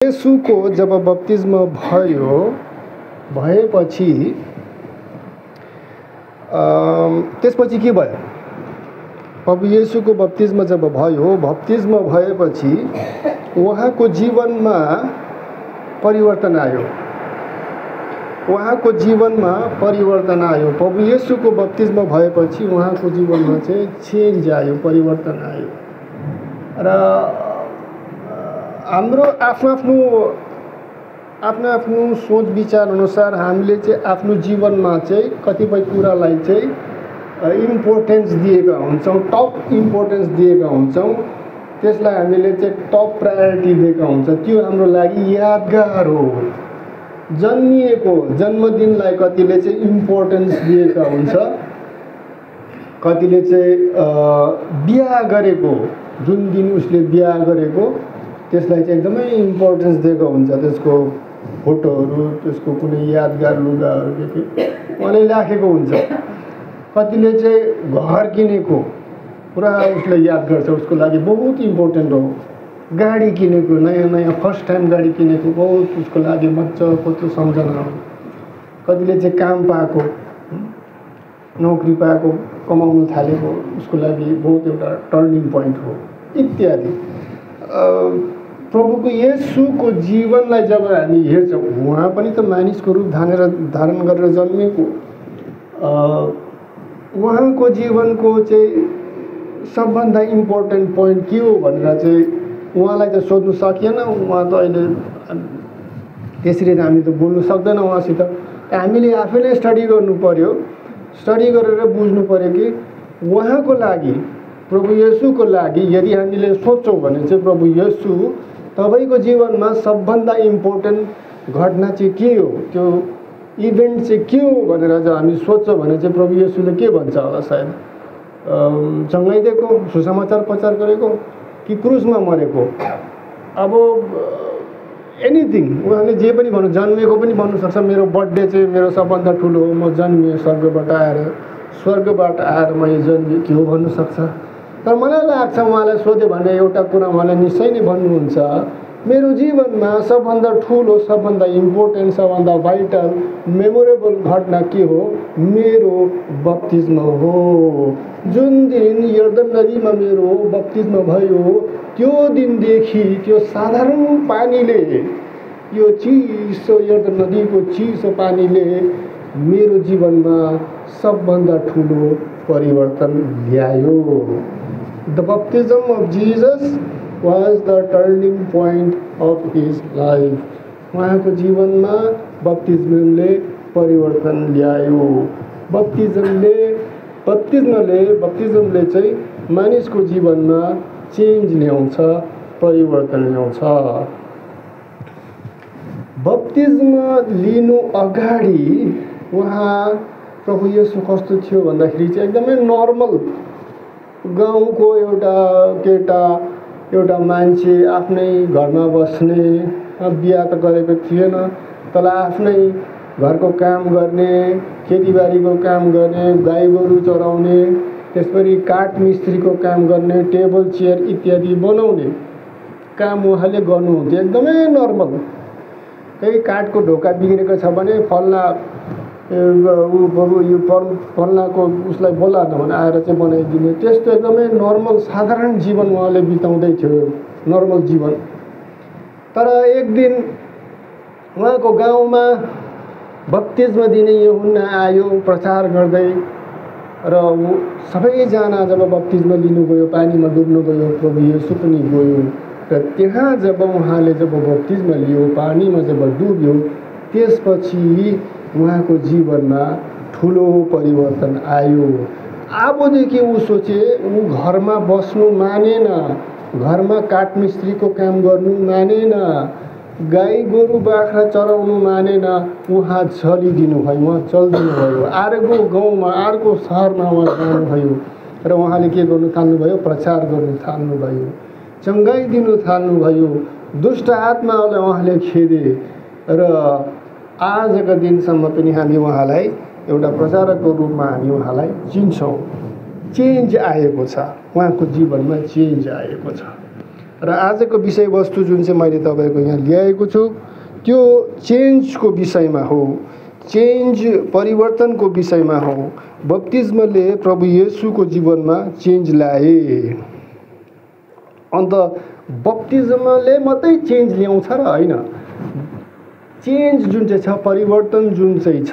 येशूको जब बप्तिस्म भएपछि त्यसपछि के भयो? प्रभु येशूको बप्तिस्म जब भयो, बप्तिस्म भएपछि उहाँको जीवनमा परिवर्तन आयो। उहाँको जीवनमा परिवर्तन आयो। प्रभु येशूको बप्तिस्म भएपछि उहाँको जीवनमा चाहिँ चेन्ज आयो, परिवर्तन आयो। र हाम्रो आफ्नो सोच विचार अनुसार हामीले चाहिँ आफ्नो जीवनमा चाहिँ कतिपय कुरालाई चाहिँ इम्पोर्टेन्स दिएका हुन्छौँ, टप इम्पोर्टेन्स दिएका हुन्छौँ। त्यसलाई हामीले चाहिँ टप प्रायोरिटी दिएका हुन्छ। त्यो हाम्रो लागि यादगार हो। जन्मिएको जन्मदिनलाई कतिले चाहिँ इम्पोर्टेन्स दिएका हुन्छ, कतिले चाहिँ बिहा गरेको जुन दिन उसले बिहा गरेको त्यसलाई चाहिँ एकदमै इम्पोर्टेन्स दिएको हुन्छ। त्यसको फोटोहरू, त्यसको कुनै यादगार लुगाहरू के उहाँले राखेको हुन्छ। कतिले चाहिँ घर किनेको पुरा उसले याद गर्छ, उसको लागि बहुत इम्पोर्टेन्ट हो। गाडी किनेको, नयाँ फर्स्ट टाइम गाडी किनेको बहुत उसको लागि मजाको त्यो सम्झना हो। कतिले चाहिँ काम पाएको, नोकरी पाएको, कमाउन थालेको उसको लागि बहुत एउटा टर्निङ पोइन्ट हो इत्यादि। प्रभुको येशूको जीवनलाई जब हामी हेर्छौँ, उहाँ पनि त मानिसको रूप धारण गरेर जन्मेको। उहाँको जीवनको चाहिँ सबभन्दा इम्पोर्टेन्ट पोइन्ट के हो भनेर चाहिँ उहाँलाई त सोध्नु सकिएन। उहाँ त अहिले त्यसरी त हामी त बोल्नु सक्दैन उहाँसित। हामीले आफैले स्टडी गर्नु पर्यो। स्टडी गरेर बुझ्नु पर्यो कि उहाँको लागि, प्रभु येशूको लागि यदि हामीले सोच्छौँ भने चाहिँ प्रभु येशू तपाईँको जीवनमा सबभन्दा इम्पोर्टेन्ट घटना चाहिँ के हो, त्यो इभेन्ट चाहिँ के हो भनेर चाहिँ हामी सोच्छौँ भने चाहिँ प्रभु येशूले के भन्छ होला? सायद चङ्गाइदिएको, सुसमाचार प्रचार गरेको, कि क्रुसमा मरेको। अब एनिथिङ उहाँले जे पनि भन्नु, जन्मेको पनि भन्नुसक्छ। मेरो बर्थडे चाहिँ मेरो सबभन्दा ठुलो हो, म जन्मेँ स्वर्गबाट आएर मैले जन्मेँ के हो भन्नुसक्छ। तर मलाई लाग्छ उहाँलाई सोध्यो भने एउटा कुरा उहाँले निश्चय नै भन्नुहुन्छ, मेरो जीवनमा सबभन्दा ठुलो, सबभन्दा इम्पोर्टेन्ट, सबभन्दा भाइटल, मेमोरेबल घटना के हो? मेरो बप्तिस्म हो। जुन दिन यर्दन नदीमा मेरो बप्तिस्म भयो, त्यो दिनदेखि त्यो साधारण पानीले, यो चिसो यर्दन नदीको चिसो पानीले मेरो जीवनमा सबभन्दा ठुलो परिवर्तन ल्यायो। The baptism of Jesus was the turning point of his life. उहाँको जीवनमा बप्तिस्मले परिवर्तन ल्यायो। बप्तिस्मले चाहिँ मानिसको जीवनमा चेन्ज ल्याउँछ, परिवर्तन ल्याउँछ। बप्तिस्म लिनु अगाडि उहाँ प्रभु येशू कस्तो थियो भन्दाखेरि चाहिँ एकदमै नर्मल गाउँको एउटा केटा, एउटा मान्छे, आफ्नै घरमा बस्ने, बिहा त गरेको थिएन, तर आफ्नै घरको काम गर्ने, खेतीबारीको काम गर्ने, गाई गोरु चराउने, त्यसपछि काठ मिस्त्रीको काम गर्ने, टेबल चेयर इत्यादि बनाउने काम उहाँले गर्नुहुन्थ्यो। एकदमै नर्मल। केही काठको ढोका बिग्रेको छ भने फल्नाको उसलाई बोला न भने आएर चाहिँ बनाइदिने। त्यस्तो एकदमै नर्मल साधारण जीवन उहाँले बिताउँदै थियो, नर्मल जीवन। तर एक दिन उहाँको गाउँमा बप्तिस्म दिने यूहन्ना आयो प्रचार गर्दै, र सबैजना जब बप्तिस्म लिनु गयो, पानीमा डुब्नु गयो, प्रभु येशू पनि गयो। र त्यहाँ जब उहाँले जब बप्तिस्म लियो, पानीमा जब डुब्यो, त्यसपछि उहाँको जीवनमा ठुलो परिवर्तन आयो। अबदेखि ऊ सोचे, ऊ घरमा बस्नु मानेन, घरमा काठ मिस्त्रीको काम गर्नु मानेन, गाई गोरु बाख्रा चराउनु मानेन। उहाँ चलिदिनु भयो, उहाँ चलिदिनु भयो, अर्को गाउँमा, अर्को सहरमा उहाँ जानुभयो। र उहाँले के गर्नु थाल्नुभयो? प्रचार गर्नु थाल्नुभयो, चङ्गाइदिनु थाल्नुभयो, दुष्ट आत्मालाई उहाँले खेदे। र आजका दिनसम्म पनि हामी उहाँलाई एउटा प्रचारकको रूपमा हामी उहाँलाई चिन्छौँ। चेन्ज आएको छ, उहाँको जीवनमा चेन्ज आएको छ। र आजको विषयवस्तु जुन चाहिँ मैले तपाईँको यहाँ ल्याएको छु त्यो चेन्जको विषयमा हो, चेन्ज परिवर्तनको विषयमा हो। बप्तिस्मले प्रभु येशूको जीवनमा चेन्ज ल्याए। अन्त बप्तिस्मले मात्रै चेन्ज ल्याउँछ र होइन, चेन्ज जुन चाहिँ छ, परिवर्तन जुन चाहिँ छ,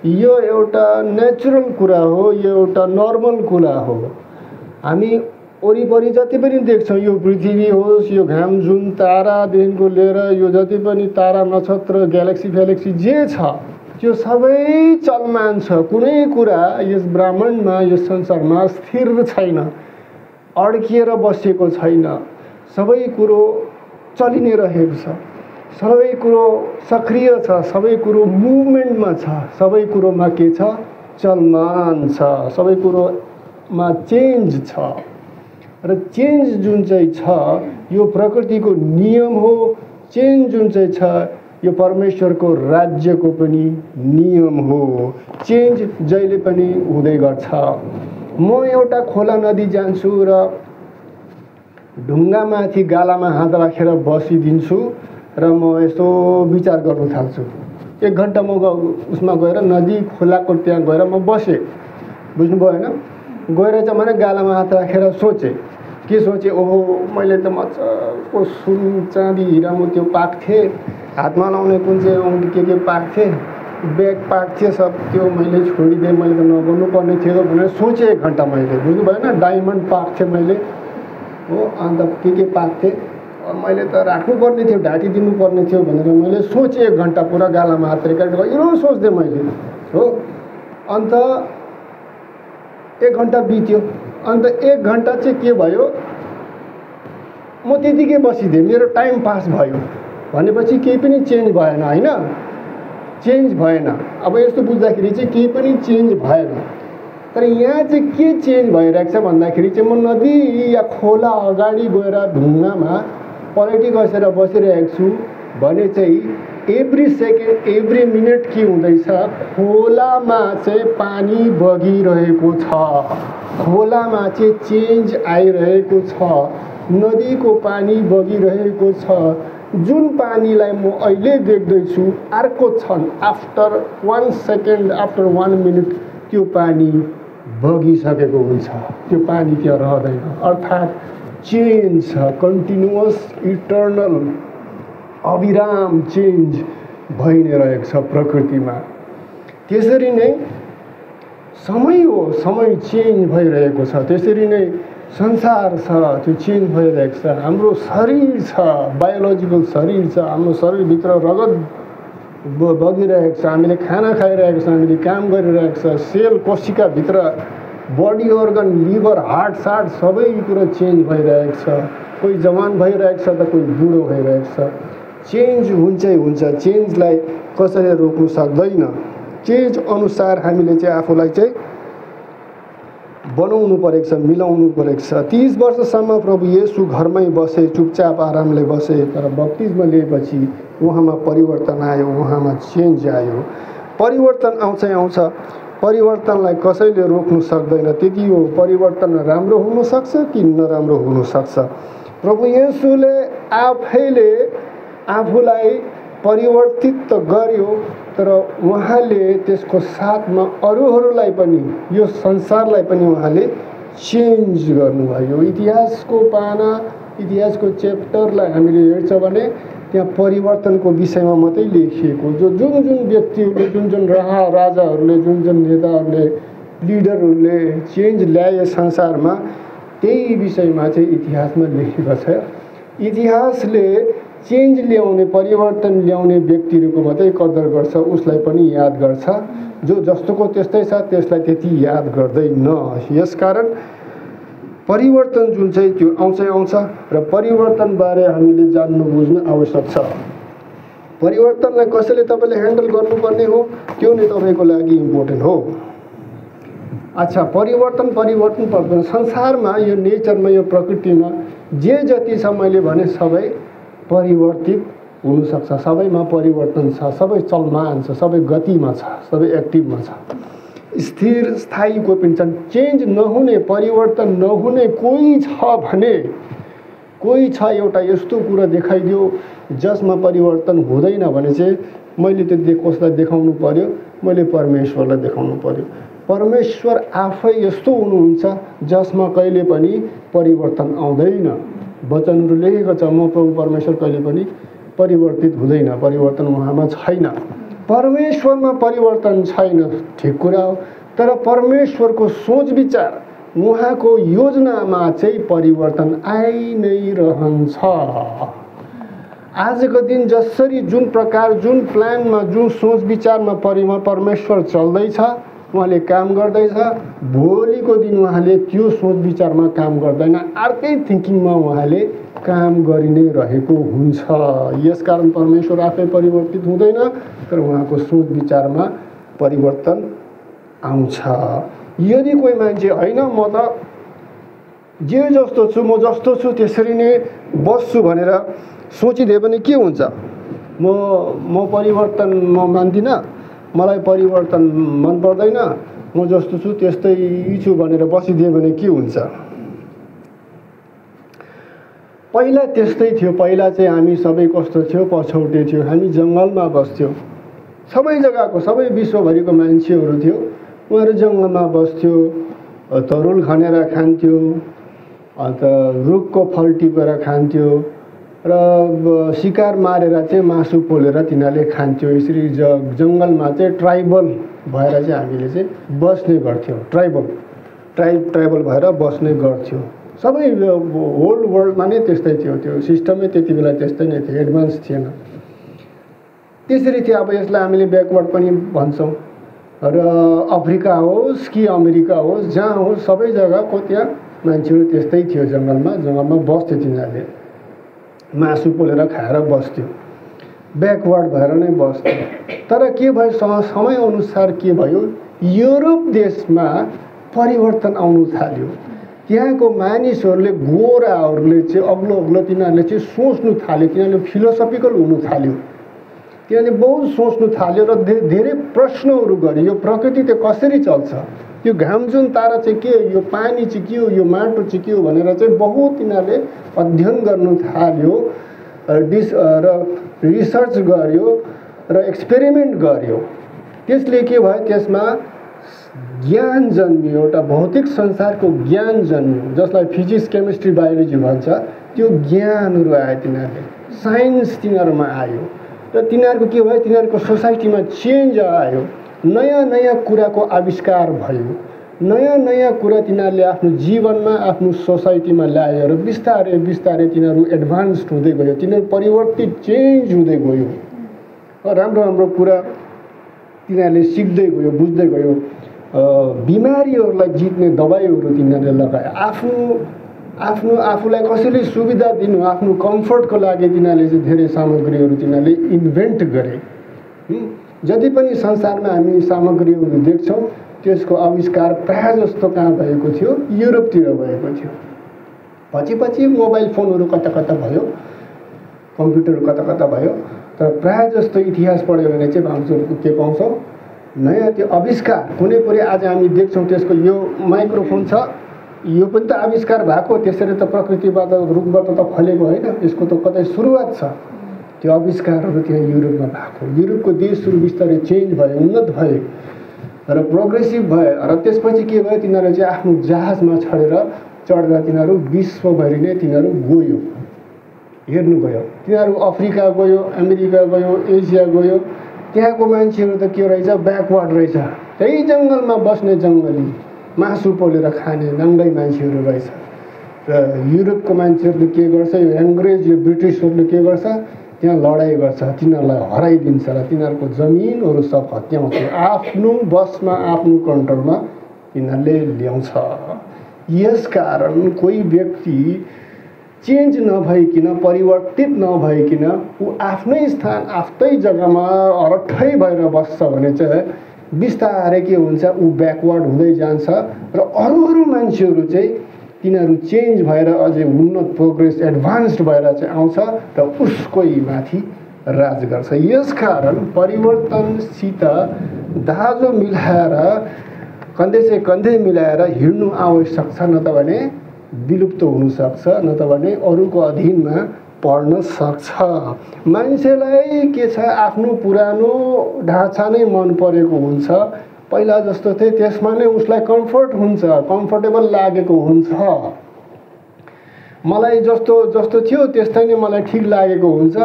यो एउटा नेचुरल कुरा हो, यो एउटा नर्मल कुरा हो। हामी वरिपरि जति पनि देख्छौँ, यो पृथ्वी होस्, यो घाम, जुन तारादेखिको लिएर यो जति पनि तारा नक्षत्र ग्यालेक्सी फ्यालेक्सी जे छ त्यो सबै चलमान छ। कुनै कुरा यस ब्रह्माण्डमा, यस संसारमा स्थिर छैन, अड्किएर बसेको छैन। सबै कुरो चलि नै रहेको छ, सबै कुरो सक्रिय छ, सबै कुरो मुभमेन्टमा छ, सबै कुरोमा के छ, चलमान छ, सबै कुरोमा चेन्ज छ। र चेन्ज जुन चाहिँ छ यो प्रकृतिको नियम हो। चेन्ज जुन चाहिँ छ यो परमेश्वरको राज्यको पनि नियम हो। चेन्ज जहिले पनि हुँदै गर्छ। म एउटा खोला नदी जान्छु र ढुङ्गामाथि गालामा हात राखेर बसिदिन्छु र म यसो विचार गर्न थाल्छु। 1 घन्टा म उसमा गएर नदी खोलाको त्यहाँ गएर म बसेँ, बुझ्नुभयो होइन? गएर चाहिँ मैले गालामा हात राखेर सोचेँ। के सोचेँ? ओहो, मैले त मजाको सुन चाँदी हिरा मोती पाएको थिएँ, हातमा लाउने कुन चाहिँ औँठी के पाएको थिएँ, ब्याग पाएको थिएँ, सब त्यो मैले छोडिदिएँ, मैले त नगर्नु पर्ने थियो भनेर सोचेँ 1 घन्टा मैले, बुझ्नु भएन? डायमन्ड पाएको थिएँ मैले हो, अन्त के पाएको थिएँ, मैले त राख्नुपर्ने थियो, ढाँटी दिनुपर्ने थियो भनेर मैले सोचेँ 1 घन्टा पुरा गालामा हात राखेर यो सोच्थेँ मैले हो। अन्त 1 घन्टा बित्यो। अन्त 1 घन्टा चाहिँ के भयो, म त्यतिकै बसिदिएँ, मेरो टाइम पास भयो भनेपछि केही पनि चेन्ज भएन होइन, चेन्ज भएन। अब यस्तो बुझ्दाखेरि चाहिँ केही पनि चेन्ज भएन। तर यहाँ चाहिँ के चेन्ज भइरहेको छ भन्दाखेरि चाहिँ म नदी या खोला अगाडि गएर ढुङ्गामा पलेटी कसेर बसिरहेको छु भने चाहिँ एभ्री सेकेन्ड एभ्री मिनट के हुँदैछ, खोलामा चाहिँ पानी बगिरहेको छ, खोलामा चाहिँ चेन्ज आइरहेको छ, नदीको पानी बगिरहेको छ। जुन पानीलाई म अहिले देख्दैछु अर्को क्षण आफ्टर 1 सेकेन्ड आफ्टर 1 मिनट त्यो पानी बगिसकेको हुन्छ, त्यो पानी त्यहाँ रहँदैन। अर्थात् चेन्ज छ, कन्टिन्युअस इटर्नल अविराम चेन्ज भइ नै रहेको छ प्रकृतिमा। त्यसरी नै समय हो, समय चेन्ज भइरहेको छ। त्यसरी नै संसार छ, त्यो चेन्ज भइरहेको छ। हाम्रो शरीर छ, बायोलोजिकल शरीर छ, हाम्रो शरीरभित्र रगत बगिरहेको छ, हामीले खाना खाइरहेको छ, हामीले काम गरिरहेको छ, सेल कोशिकाभित्र बडी अर्गन, लिभर, हार्ट सार्ट सबै कुरो चेन्ज भइरहेको छ। कोही जवान भइरहेको छ त कोही बुढो भइरहेको छ। चेन्ज हुन्छै हुन्छ, चेन्जलाई कसैले रोक्नु सक्दैन। चेन्ज अनुसार हामीले चाहिँ आफूलाई चाहिँ बनाउनु परेको छ, मिलाउनु परेको छ। 30 वर्षसम्म प्रभु येशू घरमै बसे, चुपचाप आरामले बसे। तर बप्तिस्मा लिएपछि उहाँमा परिवर्तन आयो, उहाँमा चेन्ज आयो। परिवर्तन आउँछै आउँछ, परिवर्तनलाई कसैले रोक्नु सक्दैन। त्यति हो, परिवर्तन राम्रो हुनसक्छ कि नराम्रो हुनसक्छ। प्रभु येशूले आफैले आफूलाई परिवर्तित त गर्यो, तर उहाँले त्यसको साथमा अरूहरूलाई पनि, यो संसारलाई पनि उहाँले चेन्ज गर्नुभयो। इतिहासको पाना, इतिहासको च्याप्टरलाई हामीले हेर्छौँ भने त्यहाँ परिवर्तनको विषयमा मात्रै लेखिएको। जुन जुन व्यक्तिहरूले, जुन जुन राजाहरूले, जुन जुन नेताहरूले, लिडरहरूले चेन्ज ल्याए संसारमा, त्यही विषयमा चाहिँ इतिहासमा लेखेको छ। इतिहासले चेन्ज ल्याउने, परिवर्तन ल्याउने व्यक्तिहरूको मात्रै कदर गर्छ, उसलाई पनि याद गर्छ। जो जस्तोको त्यस्तै छ त्यसलाई त्यति याद गर्दैन। यसकारण परिवर्तन जुन चाहिँ त्यो आउँछै आउँछ र परिवर्तनबारे हामीले जान्नु बुझ्नु आवश्यक छ। परिवर्तनलाई कसैले तपाईँले ह्यान्डल गर्नुपर्ने हो, त्यो नै तपाईँको लागि इम्पोर्टेन्ट हो। अच्छा, परिवर्तन संसारमा, यो नेचरमा, यो प्रकृतिमा जे जति छ मैले भने सबै परिवर्तित हुनसक्छ। सबैमा परिवर्तन छ, सबै चलमान छ, सबै गतिमा छ, सबै एक्टिभमा छ। स्थिर स्थायी कोही पनि छन्। चेन्ज नहुने, परिवर्तन नहुने कोही छ भने कोही छ एउटा यस्तो कुरा देखाइदियो जसमा परिवर्तन हुँदैन भने चाहिँ मैले त्यो कसलाई देखाउनु पर्यो, मैले परमेश्वरलाई देखाउनु पर्यो। परमेश्वर आफै यस्तो हुनुहुन्छ जसमा कहिले पनि परिवर्तन आउँदैन। वचनहरू लेखेको छ, म प्रभु परमेश्वर कहिले पनि परिवर्तित हुँदैन, परिवर्तन उहाँमा छैन। परमेश्वरमा परिवर्तन छैन, ठिक कुरा हो, तर परमेश्वरको सोच विचार, उहाँको योजनामा चाहिँ परिवर्तन आइ नै रहन्छ। आजको दिन जसरी जुन प्रकार, जुन प्लानमा, जुन सोच विचारमा परमेश्वर चल्दैछ, उहाँले काम गर्दैछ, भोलिको दिन उहाँले त्यो सोच विचारमा काम गर्दैन, अर्कै थिङ्किङमा उहाँले काम गरि नै रहेको हुन्छ। यसकारण परमेश्वर आफै परिवर्तित हुँदैन, तर उहाँको सोच विचारमा परिवर्तन आउँछ। यदि कोही मान्छे होइन म त जे जस्तो छु, म जस्तो छु त्यसरी नै बस्छु भनेर सोचिदियो भने के हुन्छ? म परिवर्तन म मान्दिनँ, मलाई परिवर्तन मन पर्दैन, म जस्तो छु त्यस्तै छु भनेर बसिदियो भने के हुन्छ? पहिला त्यस्तै थियो। पहिला चाहिँ हामी सबै कस्तो थियो, पछौटे थियो, हामी जङ्गलमा बस्थ्यौँ। सबै जग्गाको, सबै विश्वभरिको मान्छेहरू थियो, उहाँहरू जङ्गलमा बस्थ्यो, तरुल खनेर खान्थ्यो, अन्त रुखको फल टिपेर खान्थ्यो र शिकार मारेर चाहिँ मासु पोलेर तिनीहरूले खान्थ्यो। यसरी जङ्गलमा चाहिँ ट्राइबल भएर चाहिँ हामीले चाहिँ बस्ने गर्थ्यौँ। ट्राइबल भएर बस्ने गर्थ्यौँ। सबै होल वर्ल्डमा नै त्यस्तै थियो, त्यो सिस्टमै त्यति बेला त्यस्तै नै थियो, एडभान्स थिएन। त्यसरी थियो। अब यसलाई हामीले ब्याकवर्ड पनि भन्छौँ र अफ्रिका होस् कि अमेरिका होस्, जहाँ होस्, सबै जग्गाको त्यहाँ मान्छेहरू त्यस्तै थियो। जङ्गलमा बस्थ्यो, तिनीहरूले मासु पोलेर खाएर बस्थ्यो, ब्याकवर्ड भएर नै बस्थ्यो। तर के भयो, समयअनुसार के भयो, युरोप देशमा परिवर्तन आउनु थाल्यो। त्यहाँको मानिसहरूले, गोराहरूले चाहिँ अग्लो तिनीहरूले चाहिँ सोच्नु थाल्यो, तिनीहरूले फिलोसफिकल हुनु थाल्यो, तिनीहरूले बहुत सोच्नु थाल्यो र धेरै प्रश्नहरू गरे। यो प्रकृति त कसरी चल्छ, यो घाम जुन तारा चाहिँ के हो, यो पानी चाहिँ के हो, यो माटो चाहिँ के हो भनेर चाहिँ बहुत तिनीहरूले अध्ययन गर्नु थाल्यो र रिसर्च गर्यो र एक्सपेरिमेन्ट गर्यो। त्यसले के भयो, त्यसमा ज्ञान जन्मियो, एउटा भौतिक संसारको ज्ञान जन्मियो, जसलाई फिजिक्स, केमिस्ट्री, बायोलोजी भन्छ। त्यो ज्ञानहरू आयो, तिनीहरूले साइन्स तिनीहरूमा आयो र तिनीहरूको के भयो, तिनीहरूको सोसाइटीमा चेन्ज आयो, नयाँ कुराको आविष्कार भयो, नयाँ कुरा तिनीहरूले आफ्नो जीवनमा, आफ्नो सोसाइटीमा ल्यायो र बिस्तारै तिनीहरू एडभान्स्ड हुँदै गयो, तिनीहरू परिवर्तित, चेन्ज हुँदै गयो। राम्रो कुरा तिनीहरूले सिक्दै गयो, बुझ्दै गयो। बिमारीहरूलाई जित्ने दबाईहरू तिनीहरूले लगाए। आफूलाई कसैले सुविधा दिनु, आफ्नो कम्फर्टको लागि तिनीहरूले चाहिँ धेरै सामग्रीहरू तिनीहरूले इन्भेन्ट गरे। जति पनि संसारमा हामी सामग्रीहरू देख्छौँ, त्यसको आविष्कार प्रायः जस्तो कहाँ भएको थियो, युरोपतिर भएको थियो। पछि मोबाइल फोनहरू कता भयो, कम्प्युटरहरू कता भयो, तर प्रायः जस्तो इतिहास पढ्यो भने चाहिँ के पाउँछौँ, नयाँ त्यो आविष्कार कुनै पनि आज हामी देख्छौँ। त्यसको यो माइक्रोफोन छ, यो पनि त आविष्कार भएको, त्यसरी त प्रकृतिबाट, रुखबाट त फलेको होइन, यसको त कतै सुरुवात छ। त्यो आविष्कारहरू त्यहाँ युरोपमा भएको। युरोपको देशहरू बिस्तारै चेन्ज भयो, उन्नत भयो र प्रोग्रेसिभ भयो र त्यसपछि के भयो, तिनीहरू चाहिँ आफ्नो जहाजमा चढेर तिनीहरू विश्वभरि नै तिनीहरू गयो, हेर्नु गयो। तिनीहरू अफ्रिका गयो, अमेरिका गयो, एसिया गयो। त्यहाँको मान्छेहरू त के रहेछ, ब्याकवर्ड रहेछ, त्यही जङ्गलमा बस्ने, जङ्गली मासु पोलेर खाने नङ्गै मान्छेहरू रहेछ। र युरोपको मान्छेहरूले के गर्छ, यो अङ्ग्रेज, यो ब्रिटिसहरूले के गर्छ, त्यहाँ लडाइँ गर्छ, तिनीहरूलाई हराइदिन्छ र तिनीहरूको जमिनहरू सब हत्याउँछ, आफ्नो बसमा, आफ्नो कन्ट्रोलमा तिनीहरूले ल्याउँछ। यसकारण कोही व्यक्ति चेन्ज नभइकन, परिवर्तित नभइकन ऊ आफ्नै स्थान, आफ्नै जग्गामा अरट्ठै भएर बस्छ भने चाहिँ बिस्तारै के हुन्छ, ऊ ब्याकवर्ड हुँदै जान्छ र अरू मान्छेहरू चाहिँ तिनीहरू चेन्ज भएर अझै उन्नत, प्रोग्रेस, एडभान्स्ड भएर चाहिँ आउँछ र उसकै माथि राज गर्छ। यसकारण परिवर्तनसित दाजो मिलाएर, कन्धे से कन्धे मिलाएर हिँड्नु आवश्यक छ, न त भने विलुप्त हुन सक्छ, नत्र भने अरूको अधीनमा पढ्न सक्छ। मान्छेलाई के छ, आफ्नो पुरानो ढाँचा नै मन परेको हुन्छ, पहिला जस्तो थिए त्यसमा नै उसलाई कम्फर्ट हुन्छ, कम्फर्टेबल लागेको हुन्छ। मलाई जस्तो थियो त्यस्तै नै मलाई ठिक लागेको हुन्छ।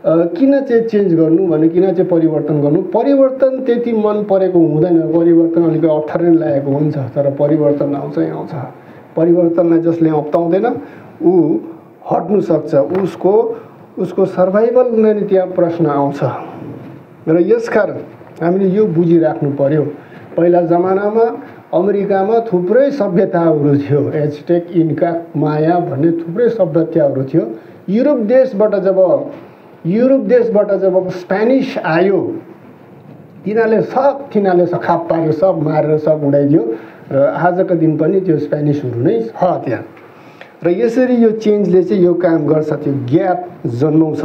किन चाहिँ चेन्ज गर्नु भने, किन चाहिँ परिवर्तन गर्नु? परिवर्तन त्यति मन परेको हुँदैन, परिवर्तन अलिकति अप्ठ्यारो नै लागेको हुन्छ, तर परिवर्तन आउँछै आउँछ। परिवर्तनलाई जसले अप्नाउँदैन ऊ हट्नु सक्छ, उसको सर्भाइभल नै त्यहाँ प्रश्न आउँछ। र यसकारण हामीले यो बुझिराख्नु पर्यो। पहिला जमानामा अमेरिकामा थुप्रै सभ्यताहरू थियो, एजटेक, इन्का, माया भन्ने थुप्रै सभ्यताहरू थियो। युरोप देशबाट जब स्पेनिस आयो, तिनीहरूले सखाप पार्यो, सब मारेर सब उडाइदियो। र आजको दिन पनि त्यो स्पेनिसहरू नै छ त्यहाँ। र यसरी यो चेन्जले चाहिँ यो काम गर्छ, त्यो ग्याप जन्माउँछ।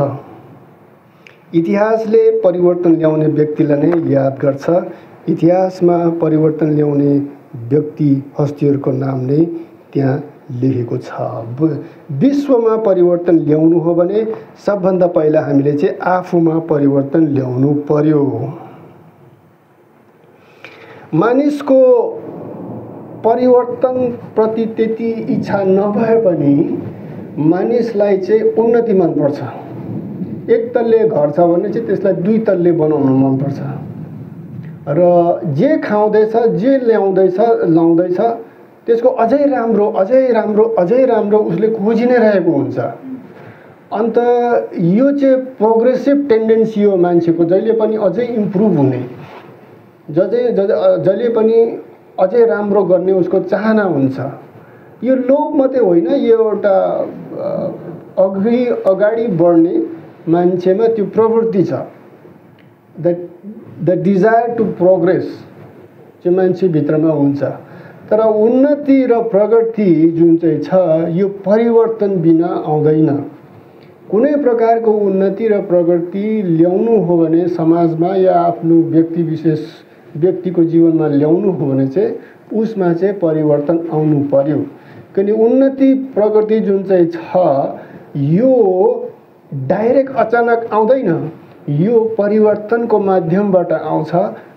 इतिहासले परिवर्तन ल्याउने व्यक्तिलाई नै याद गर्छ। इतिहासमा परिवर्तन ल्याउने व्यक्ति हस्तीहरूको नाम नै त्यहाँ लेखेको छ। विश्वमा परिवर्तन ल्याउनु हो भने सबभन्दा पहिला हामीले चाहिँ आफूमा परिवर्तन ल्याउनु पर्यो। मानिसको परिवर्तन प्रति त्यति इच्छा नभए पनि मानिसलाई चाहिँ उन्नति मनपर्छ। एक तल्ले घर छ भने चाहिँ त्यसलाई दुई तल्ले बनाउन मनपर्छ। र जे खाउँदैछ, जे लाउँदैछ त्यसको अझै राम्रो उसले खोजि नै रहेको हुन्छ। अन्त यो चाहिँ प्रोग्रेसिभ टेन्डेन्सी हो मान्छेको, जहिले पनि अझै इम्प्रुभ हुने, जहिले पनि अझै राम्रो गर्ने उसको चाहना हुन्छ। यो लोभ मात्रै होइन, यो एउटा अगाडि बढ्ने मान्छेमा त्यो प्रवृत्ति छ। द डिजायर टु प्रोग्रेस चाहिँ मान्छेभित्रमा हुन्छ। तर उन्नति र प्रगति जुन चाहिँ छ यो परिवर्तन बिना आउँदैन। कुनै प्रकारको उन्नति र प्रगति ल्याउनु हो भने समाजमा या आफ्नो व्यक्तिको जीवनमा ल्याउनु हो भने चाहिँ उसमा चाहिँ परिवर्तन आउनु पर्यो। किनकि उन्नति प्रगति जुन चाहिँ छ यो डाइरेक्ट अचानक आउँदैन, यो परिवर्तनको माध्यमबाट आउँछ।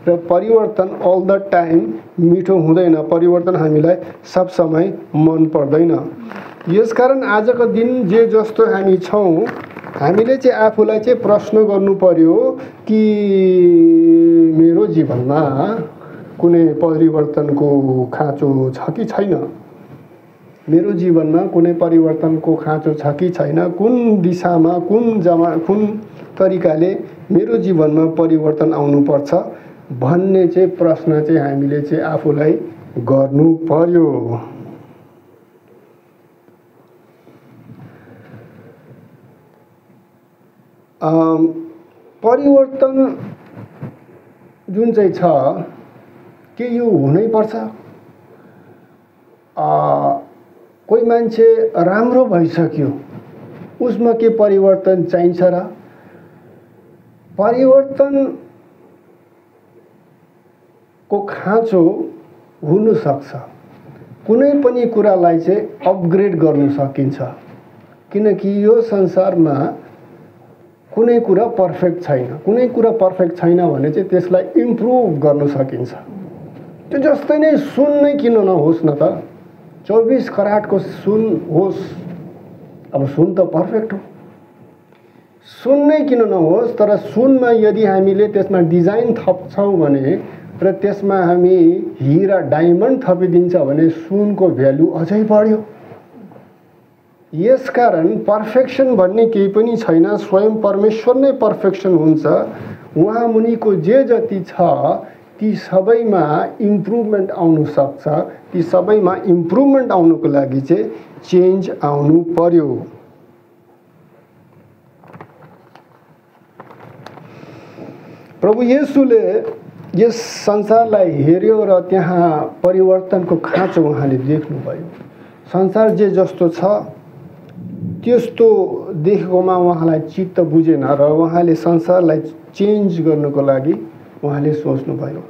र परिवर्तन अल द टाइम मिठो हुँदैन, परिवर्तन हामीलाई सब समय मन पर्दैन। यसकारण आजको दिन जे जस्तो हामी छौँ, हामीले चाहिँ आफूलाई चाहिँ प्रश्न गर्नु पर्यो कि मेरो जीवनमा कुनै परिवर्तनको खाँचो छ कि छैन। मेरो जीवनमा कुनै परिवर्तनको खाँचो छ कि छैन, कुन दिशामा, कुन तरिकाले मेरो जीवनमा परिवर्तन आउनुपर्छ भन्ने चाहिँ प्रश्न चाहिँ हामीले चाहिँ आफूलाई गर्नु पर्यो। परिवर्तन जुन चाहिँ छ के यो हुनैपर्छ? कोही मान्छे राम्रो भइसक्यो, उसमा के परिवर्तन चाहिन्छ र? परिवर्तन को खाँचो हुन सक्छ। कुनै पनि कुरालाई चाहिँ अपग्रेड गर्न सकिन्छ, किनकि यो संसारमा कुनै कुरा पर्फेक्ट छैन। कुनै कुरा पर्फेक्ट छैन भने चाहिँ त्यसलाई इम्प्रुभ गर्न सकिन्छ। त्यो जस्तै नै सुन नै किन नहोस् न त, 24 कराटको सुन होस्, अब सुन त पर्फेक्ट हो, सुन नै किन नहोस्, तर सुनमा यदि हामीले त्यसमा डिजाइन थप्छौँ भने र त्यसमा हामी हिरा डायमन्ड थपिदिन्छ भने सुनको भ्यालु अझै बढ्यो। यसकारण पर्फेक्सन भन्ने केही पनि छैन, स्वयं परमेश्वर नै पर्फेक्सन हुन्छ। उहाँ मुनिको जे जति छ ती सबैमा इम्प्रुभमेन्ट आउनु सक्छ। ती सबैमा इम्प्रुभमेन्ट आउनुको लागि चाहिँ चेन्ज आउनु पर्यो। प्रभु येशूले यस संसारलाई हेर्यो र त्यहाँ परिवर्तनको खाँचो उहाँले देख्नुभयो। संसार जे जस्तो छ त्यस्तो देखेकोमा उहाँलाई चित्त बुझेन र उहाँले संसारलाई चेन्ज गर्नको लागि उहाँले सोच्नुभयो।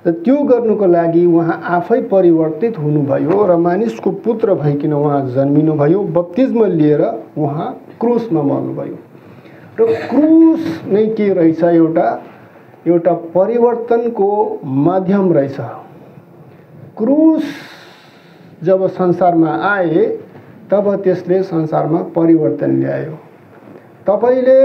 र त्यो गर्नुको लागि उहाँ आफै परिवर्तित हुनुभयो र मानिसको पुत्र भइकन उहाँ जन्मिनुभयो, बप्तिस्मा लिएर उहाँ क्रुसमा मर्नुभयो। र क्रुस नै के रहेछ, एउटा परिवर्तनको माध्यम रहेछ। क्रुस जब संसारमा आए तब त्यसले संसारमा परिवर्तन ल्यायो। तपाईले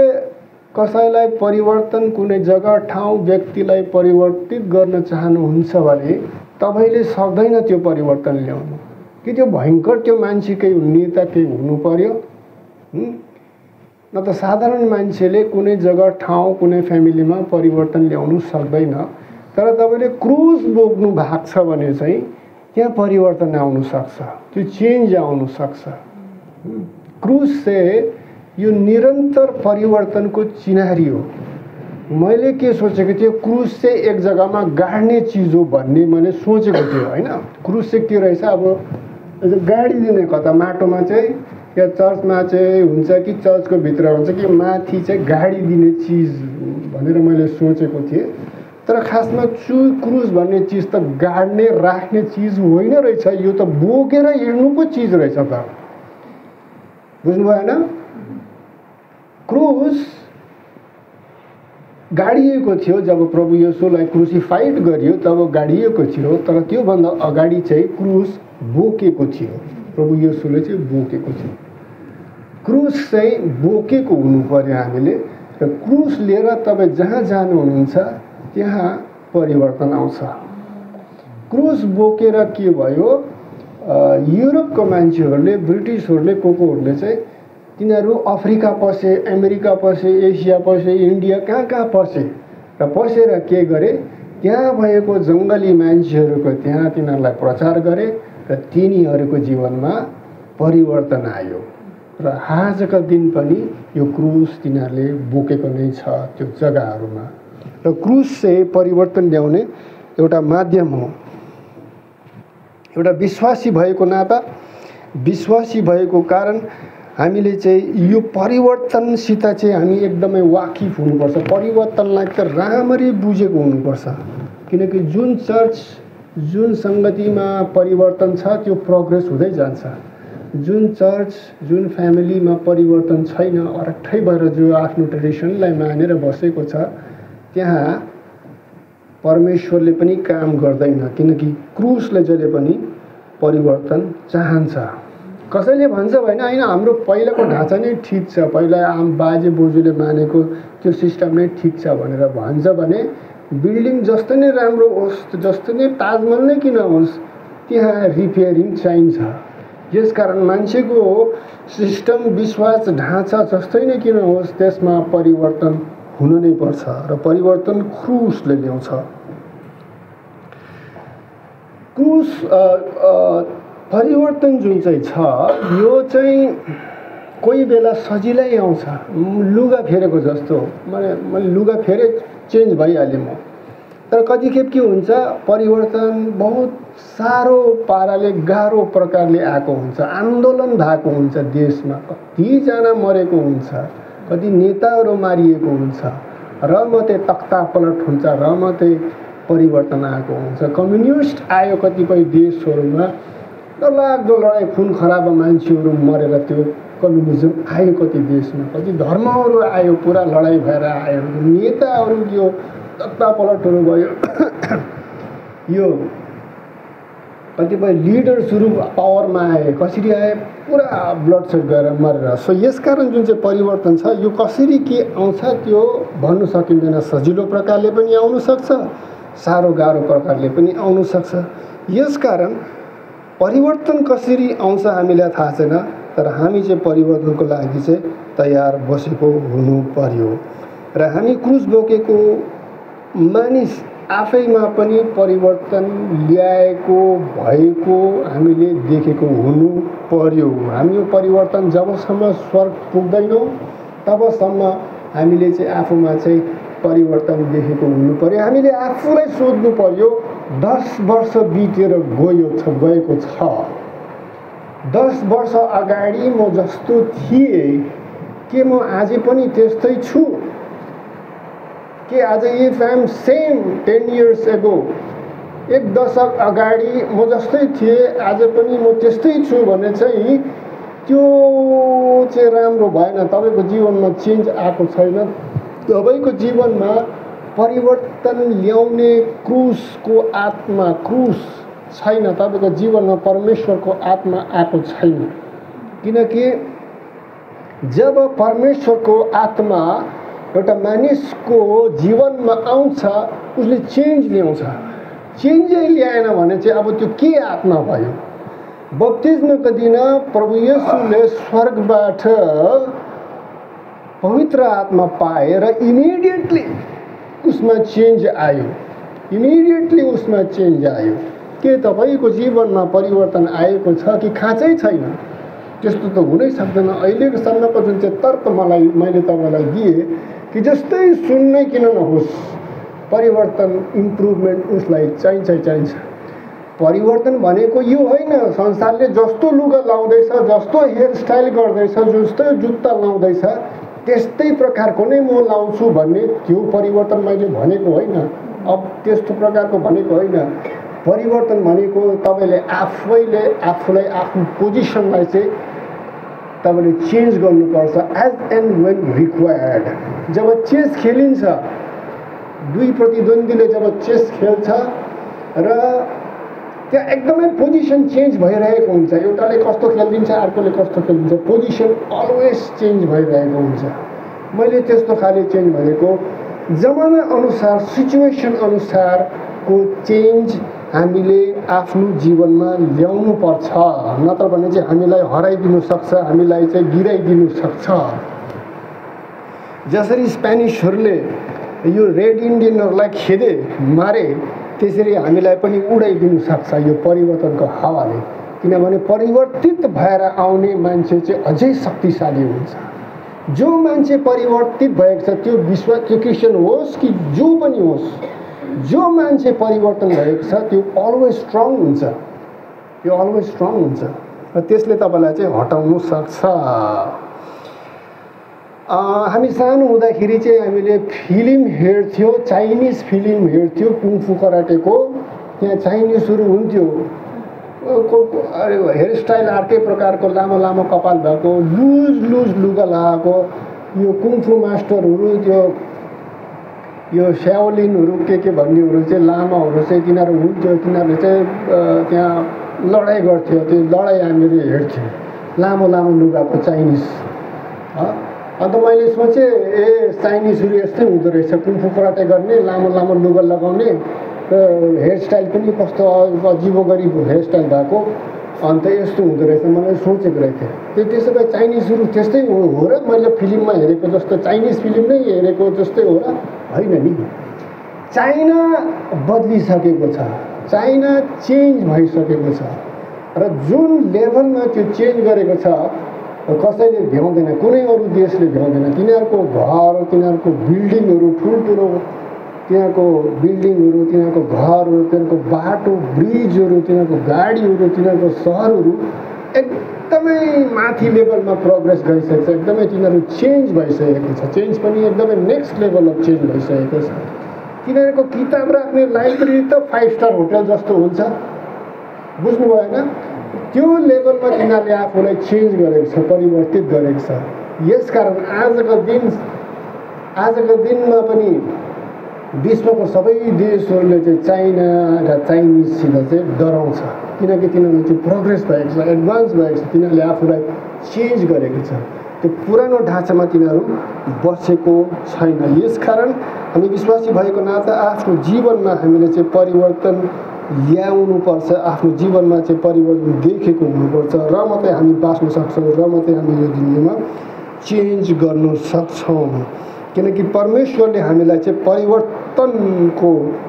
कसैलाई परिवर्तन, कुनै जग्गा ठाउँ व्यक्तिलाई परिवर्तित गर्न चाहनुहुन्छ भने तपाईले सक्दैन त्यो परिवर्तन ल्याउनु, कि त्यो भयङ्कर त्यो मान्छेकै नेता केही हुनु पर्यो। न त साधारण मान्छेले कुनै जग्गा ठाउँ कुनै फ्यामिलीमा परिवर्तन ल्याउनु सक्दैन। तर तपाईले क्रुस बोक्नु भएको छ भने चाहिँ त्यहाँ परिवर्तन आउनु सक्छ, त्यो चेन्ज आउनु सक्छ। क्रुस चाहिँ यो निरन्तर परिवर्तनको चिनारी हो। मैले के सोचेको थिएँ, क्रुस चाहिँ एक जग्गामा गाड्ने चिज हो भन्ने मैले सोचेको थिएँ होइन। क्रुस चाहिँ के रहेछ, अब गाडिदिने कता माटोमा चाहिँ या चर्चमा चाहिँ हुन्छ कि चर्चको भित्र हुन्छ कि माथि चाहिँ गाडिदिने चिज भनेर मैले सोचेको थिएँ। तर खासमा क्रुस भन्ने चिज त गाड्ने राख्ने चिज होइन रहेछ, यो त बोकेर हिँड्नुको चिज रहेछ त। बुझ्नु भएन? क्रुस गाडिएको थियो जब प्रभु येशूलाई क्रुसिफाइड गरियो तब गाडिएको थियो, तर त्योभन्दा अगाडि चाहिँ क्रुस बोकेको थियो। प्रभु येशूले चाहिँ बोकेको थियो। क्रुस चाहिँ बोकेको हुनु पर्यो हामीले, र क्रुस लिएर तपाईँ जहाँ जानुहुन्छ त्यहाँ परिवर्तन आउँछ। क्रुस बोकेर के भयो, युरोपको मान्छेहरूले, ब्रिटिसहरूले, कोकोहरूले चाहिँ तिनीहरू अफ्रिका पसे, अमेरिका पसे, एसिया पसे, इन्डिया कहाँ पसे र पसेर के गरे, त्यहाँ भएको जङ्गली मान्छेहरूको त्यहाँ तिनीहरूलाई प्रचार गरे र तिनीहरूको जीवनमा परिवर्तन आयो। र आजका दिन पनि यो क्रुस तिनीहरूले बोकेको नै छ त्यो जग्गाहरूमा। र क्रुस चाहिँ परिवर्तन ल्याउने एउटा माध्यम हो। एउटा विश्वासी भएको नाता, विश्वासी भएको कारण हामीले चाहिँ यो परिवर्तनसित चाहिँ हामी एकदमै वाकिफ हुनुपर्छ। परिवर्तनलाई त राम्ररी बुझेको हुनुपर्छ, किनकि जुन चर्च, जुन सङ्गतिमा परिवर्तन छ त्यो प्रोग्रेस हुँदै जान्छ। जुन चर्च, जुन फ्यामिलीमा परिवर्तन छैन, अरक्ठै भएर जो आफ्नो ट्रेडिसनलाई मानेर बसेको छ, त्यहाँ परमेश्वरले पनि काम गर्दैन, किनकि क्रुसले जहिले पनि परिवर्तन चाहन्छ। कसैले भन्छ होइन होइन हाम्रो पहिलाको ढाँचा नै ठिक छ, पहिला बाजे बोजूले मानेको त्यो सिस्टम नै ठिक छ भनेर भन्छ भने बिल्डिङ जस्तो नै राम्रो होस्, जस्तो नै ताजमहल नै किन होस्, त्यहाँ रिपेयरिङ चाहिन्छ। यसकारण मान्छेको सिस्टम, विश्वास, ढाँचा जस्तै नै किन होस्, त्यसमा परिवर्तन हुन नै पर्छ र परिवर्तन क्रुसले ल्याउँछ। क्रुस परिवर्तन जुन चाहिँ छ यो चाहिँ कोही बेला सजिलै आउँछ, लुगा फेरेको जस्तो। मैले लुगा फेरे चेन्ज भइहालेँ म। तर कतिखेप के हुन्छ, परिवर्तन बहुत साह्रो पाराले, गाह्रो प्रकारले आएको हुन्छ। आन्दोलन भएको हुन्छ, देशमा कतिजना मरेको हुन्छ, कति नेताहरू मारिएको हुन्छ, र मात्रै तख्ता पलट हुन्छ, र मात्रै परिवर्तन आएको हुन्छ। कम्युनिस्ट आयो कतिपय देशहरूमा, डरलाग्दो लडाइँ, खुन खराब मान्छेहरू मरेर त्यो कम्युनिजम आयो कति देशमा, कति धर्महरू आयो, पुरा लडाइँ भएर आयो, नेताहरू यो तख्ता पलटहरू भयो। यो कतिपय लिडर्सहरू पावरमा आए, कसरी आए, पुरा ब्लड सेड गरेर मरेर। सो यसकारण जुन चाहिँ परिवर्तन छ यो कसरी के आउँछ त्यो भन्नु सकिँदैन। सजिलो प्रकारले पनि आउन सक्छ, साह्रो गाह्रो प्रकारले पनि आउन सक्छ। यसकारण परिवर्तन कसरी आउँछ हामीलाई थाहा छैन, तर हामी चाहिँ परिवर्तनको लागि चाहिँ तयार बसेको हुनु पर्यो। र हामी क्रुस बोकेको मानिस आफैमा पनि परिवर्तन ल्याएको भएको हामीले देखेको हुनु पर्यो। हामी यो परिवर्तन जबसम्म स्वर्ग पुग्दैनौँ तबसम्म हामीले चाहिँ आफूमा चाहिँ परिवर्तन देखेको हुनु पर्यो। हामीले आफूलाई सोध्नु पर्यो, 10 वर्ष बितेर गएको छ, 10 वर्ष अगाडि म जस्तो थिएँ के म आज पनि त्यस्तै छु? कि आज if I am same 10 years ago एक दशक अगाडि म जस्तै थिएँ, आज पनि म त्यस्तै छु भने चाहिँ त्यो चाहिँ राम्रो भएन। तपाईँको जीवनमा चेन्ज आएको छैन। तपाईँको जीवनमा परिवर्तन ल्याउने क्रुसको आत्मा छैन। तपाईँको जीवनमा परमेश्वरको आत्मा आएको छैन। किनकि जब परमेश्वरको आत्मा एउटा मानिसको जीवनमा आउँछ, उसले चेन्ज ल्याउँछ। चेन्जै ल्याएन भने चाहिँ अब त्यो के आत्मा भयो? बप्तिस्मको दिन प्रभु येशूले स्वर्गबाट पवित्र आत्मा पाए र इमिडिएटली उसमा चेन्ज आयो। इमिडिएटली उसमा चेन्ज आयो। के तपाईँको जीवनमा परिवर्तन आएको छ कि खाँचै छैन? त्यस्तो त हुनै सक्दैन। अहिलेसम्मको जुन चाहिँ तर्क मैले तपाईँलाई दिएँ कि जस्तै सुन्नै किन नहोस्, परिवर्तन इम्प्रुभमेन्ट उसलाई चाहिन्छ। परिवर्तन भनेको यो होइन संसारले जस्तो लुगा लाउँदैछ, जस्तो हेयरस्टाइल गर्दैछ, जस्तो जुत्ता लाउँदैछ त्यस्तै प्रकारको नै म लाउँछु भन्ने त्यो परिवर्तन मैले भनेको होइन। अब त्यस्तो प्रकारको भनेको होइन। परिवर्तन भनेको तपाईँले आफैले आफूलाई आफ्नो पोजिसनलाई चाहिँ तपाईँले चेन्ज गर्नुपर्छ एज एन्ड वेन रिक्वायर्ड। जब चेस खेलिन्छ, दुई प्रतिद्वन्द्वीले जब चेस खेल्छ र त्यहाँ एकदमै पोजिसन चेन्ज भइरहेको हुन्छ, एउटाले कस्तो खेलिदिन्छ अर्कोले कस्तो खेलिदिन्छ, पोजिसन अलवेज चेन्ज भइरहेको हुन्छ। मैले त्यस्तो खाले चेन्ज भनेको जमाना अनुसार, सिचुएसन अनुसारको चेन्ज हामीले आफ्नो जीवनमा ल्याउनु पर्छ। नत्र भने चाहिँ हामीलाई हराइदिनु सक्छ, हामीलाई चाहिँ गिराइदिनु सक्छ। जसरी स्पेनिसहरूले यो रेड इन्डियनहरूलाई खेदे मारे, त्यसरी हामीलाई पनि उडाइदिनु सक्छ यो परिवर्तनको हावाले। किनभने परिवर्तित भएर आउने मान्छे चाहिँ अझै शक्तिशाली हुन्छ। जो मान्छे परिवर्तित भएको छ, त्यो विश्व, त्यो क्रिस्चियन होस् कि जो पनि होस्, जो मान्छे परिवर्तन भएको छ त्यो अलवेज स्ट्रङ हुन्छ। त्यो अलवेज स्ट्रङ हुन्छ र त्यसले तपाईँलाई चाहिँ हटाउनु सक्छ। हामी सानो हुँदाखेरि चाहिँ हामीले फिल्म हेर्थ्यौँ, चाइनिज फिल्म हेर्थ्यौँ कुङफू कराटेको। त्यहाँ चाइनिजहरू हुन्थ्यो, हेयरस्टाइल अर्कै प्रकारको, लामो लामो कपाल भएको, लुज लुगा लगाएको। यो कुङफू मास्टरहरू, यो स्याओलिनहरू के भन्नेहरू चाहिँ लामाहरू चाहिँ तिनीहरू हुन्थ्यो। तिनीहरूले चाहिँ त्यहाँ लडाइँ गर्थ्यो। त्यो लडाइँ हामीले हेर्थ्यौँ, लामो लामो लुगाको चाइनिज। अन्त मैले सोचेँ ए चाइनिजहरू यस्तै हुँदो रहेछ, कुङफू कराटे गर्ने, लामो लामो लुगा लगाउने र हेयरस्टाइल पनि कस्तो अजिबो गरिब हेयरस्टाइल भएको। अन्त यस्तो हुँदो रहेछ मैले सोचेको रहेछ। त्यसो भए चाइनिजहरू त्यस्तै हो र मैले फिल्ममा हेरेको जस्तो चाइनिज फिल्म नै हेरेको जस्तै हो र? होइन नि। चाइना बदलिसकेको छ, चाइना चेन्ज भइसकेको छ र जुन लेभलमा त्यो चेन्ज गरेको छ कसैले भ्याउँदैन, कुनै अरू देशले भ्याउँदैन। तिनीहरूको घर, तिनीहरूको बिल्डिङहरू ठुल्ठुलो, तिनीहरूको बिल्डिङहरू, तिनीहरूको घरहरू, तिनीहरूको बाटो, ब्रिजहरू, तिनीहरूको गाडीहरू, तिनीहरूको सहरहरू एकदमै माथि लेभलमा प्रोग्रेस गरिसकेको छ। एकदमै तिनीहरू चेन्ज भइसकेको छ। चेन्ज पनि एकदमै नेक्स्ट लेभल अफ चेन्ज भइसकेको छ। तिनीहरूको किताब राख्ने लाइब्रेरी त 5 स्टार होटल जस्तो हुन्छ। बुझ्नु भएन? त्यो लेभलमा तिनीहरूले आफूलाई चेन्ज गरेको छ, परिवर्तित गरेको छ। यसकारण आजको दिनमा पनि विश्वको सबै देशहरूले चाहिँ चाइना र चाइनिजसित चाहिँ डराउँछ। किनकि तिनीहरूले चाहिँ प्रोग्रेस भएको छ, एडभान्स भएको छ। तिनीहरूले आफूलाई चेन्ज गरेको छ। त्यो पुरानो ढाँचामा तिनीहरू बसेको छैन। यसकारण हामी विश्वासी भएको नाता आफ्नो जीवनमा हामीले चाहिँ परिवर्तन ल्याउनुपर्छ। आफ्नो जीवनमा चाहिँ परिवर्तन देखेको हुनुपर्छ र मात्रै हामी बाँच्न सक्छौँ, र मात्रै हामी यो दुनियाँमा चेन्ज गर्न सक्छौँ। किनकि परमेश्वरले हामीलाई चाहिँ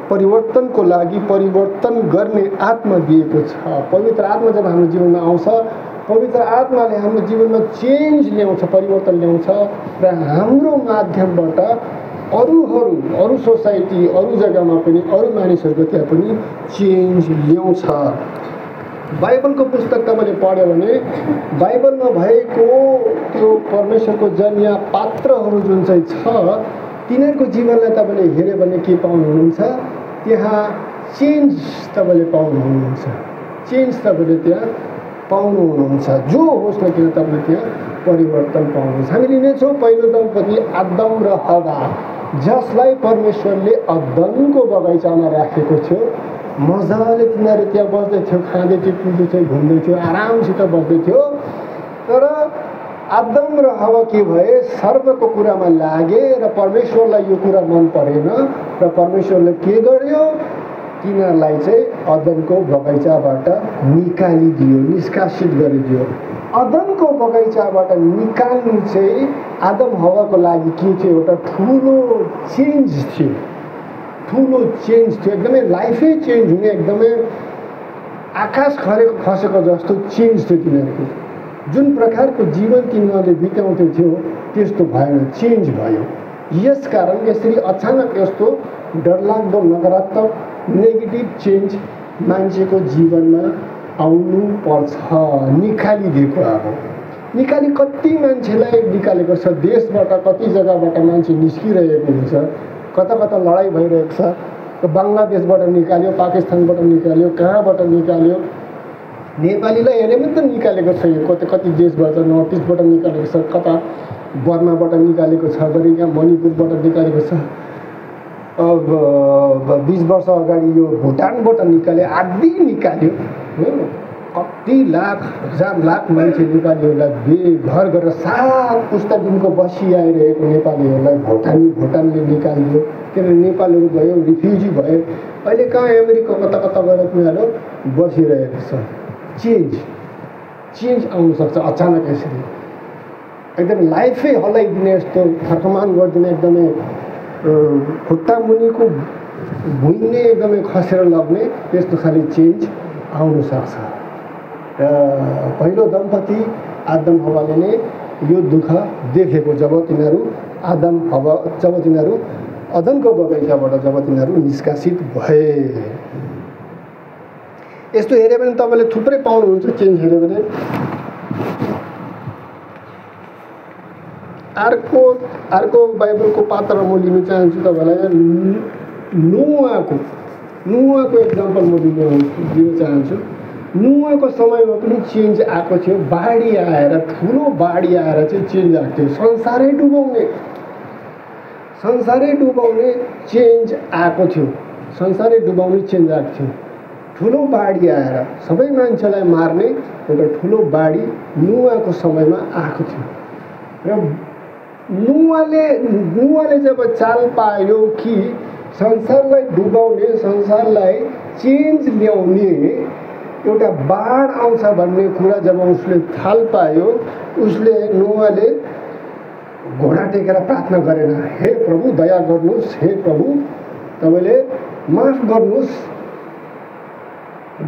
परिवर्तनको लागि परिवर्तन गर्ने आत्मा दिएको छ। पवित्र आत्मा जब हाम्रो जीवनमा आउँछ, पवित्र आत्माले हाम्रो जीवनमा चेन्ज ल्याउँछ, परिवर्तन ल्याउँछ र हाम्रो माध्यमबाट अरू सोसाइटी, अरू जग्गामा पनि, अरू मानिसहरूको त्यहाँ पनि चेन्ज ल्याउँछ। बाइबलको पुस्तक तपाईँले पढ्यो भने बाइबलमा भएको त्यो परमेश्वरको जन्य पात्रहरू जुन चाहिँ छ, तिनीहरूको जीवनलाई तपाईँले हेऱ्यो भने के पाउनुहुन्छ? त्यहाँ चेन्ज तपाईँले पाउनुहुन्छ, चेन्ज तपाईँले त्यहाँ पाउनुहुन्छ। जो होस् न किन तपाईँले त्यहाँ परिवर्तन पाउनुहुन्छ। हामीले नै छौँ पहिलो दम्पति आदम र हवा, जसलाई परमेश्वरले अदनको बगैँचामा राखेको थियो। मजाले तिनीहरू त्यहाँ बस्दै थियो, खाँदै थियो, पिउँदै थियो, घुम्दै थियो, आरामसित बस्दै थियो। तर आदम र हवा के भए, सर्वको कुरामा लागे र परमेश्वरलाई यो कुरा मन परेन र परमेश्वरले के गर्यो, तिनीहरूलाई चाहिँ अदनको बगैँचाबाट निकालिदियो, निष्कासित गरिदियो। अदनको बगैँचाबाट निकाल्नु चाहिँ आदम हवाको लागि के थियो, एउटा ठुलो चेन्ज थियो, ठुलो चेन्ज थियो। एकदमै लाइफै चेन्ज हुने, एकदमै आकाश खसेको जस्तो चेन्ज थियो तिनीहरूको। जुन प्रकारको जीवन तिनीहरूले बिताउँदै थियो त्यस्तो भएन, चेन्ज भयो। यसकारण यसरी अचानक यस्तो डरलाग्दो नकारात्मक नेगेटिभ चेन्ज मान्छेको जीवनमा आउनु पर्छ। निकालिदिएको अब निकाली कति मान्छेलाई निकालेको छ, देशबाट कति जग्गाबाट मान्छे निस्किरहेको हुन्छ, कता कता लडाइँ भइरहेको छ। बङ्गलादेशबाट निकाल्यो, पाकिस्तानबाट निकाल्यो, कहाँबाट निकाल्यो, नेपालीलाई हेरे पनि त निकालेको छ। यो कति देशबाट, नर्थ इस्टबाट निकालेको छ, कता बर्माबाट निकालेको छ, गरी यहाँ मणिपुरबाट निकालेको छ। अब 20 वर्ष अगाडि यो भुटानबाट निकाल्यो, आदि निकाल्यो। कति लाख हजार लाख मान्छे नेपालीहरूलाई बेघर गरेर 7 पुस्तादेखिको बसी आइरहेको नेपालीहरूलाई भुटानले निकालिदियो। किनभने नेपालीहरू भयो, रिफ्युजी भयो, अहिले कहाँ अमेरिका कता कता गएर तिनीहरू बसिरहेको छ। चेन्ज आउन सक्छ अचानक यसरी, एकदम लाइफै हल्लाइदिने, यस्तो थर्कमान गरिदिने, एकदमै खुट्टा मुनिको भुइँ नै एकदमै खसेर लग्ने, त्यस्तो खाले चेन्ज आउन सक्छ। र पहिलो दम्पति आदम हवाले नै यो दुःख देखेको, जब तिनीहरू अदनको बगैँचाबाट जब तिनीहरू निष्कासित भए। यस्तो हेऱ्यो भने तपाईँले थुप्रै पाउनुहुन्छ चेन्ज हेऱ्यो भने। अर्को बाइबलको पात्र म लिन चाहन्छु तपाईँलाई। नुवाको एक्जाम्पल म दिन चाहन्छु। नुवाको समयमा पनि चेन्ज आएको थियो। बाढी आएर, ठुलो बाढी आएर चाहिँ चेन्ज आएको थियो। संसारै डुबाउने चेन्ज आएको थियो। संसारै डुबाउने चेन्ज आएको थियो। ठुलो बाढी आएर सबै मान्छेलाई मार्ने एउटा ठुलो बाढी नुवाको समयमा आएको थियो। र नुवाले जब चाल पायो कि संसारलाई डुबाउने, संसारलाई चेन्ज ल्याउने एउटा बाढ आउँछ भन्ने कुरा जब उसले थाल पायो, उसले नुवाले घोडा टेकेर प्रार्थना गरेन, हे प्रभु दया गर्नुहोस्, हे प्रभु तपाईँले माफ गर्नुहोस्,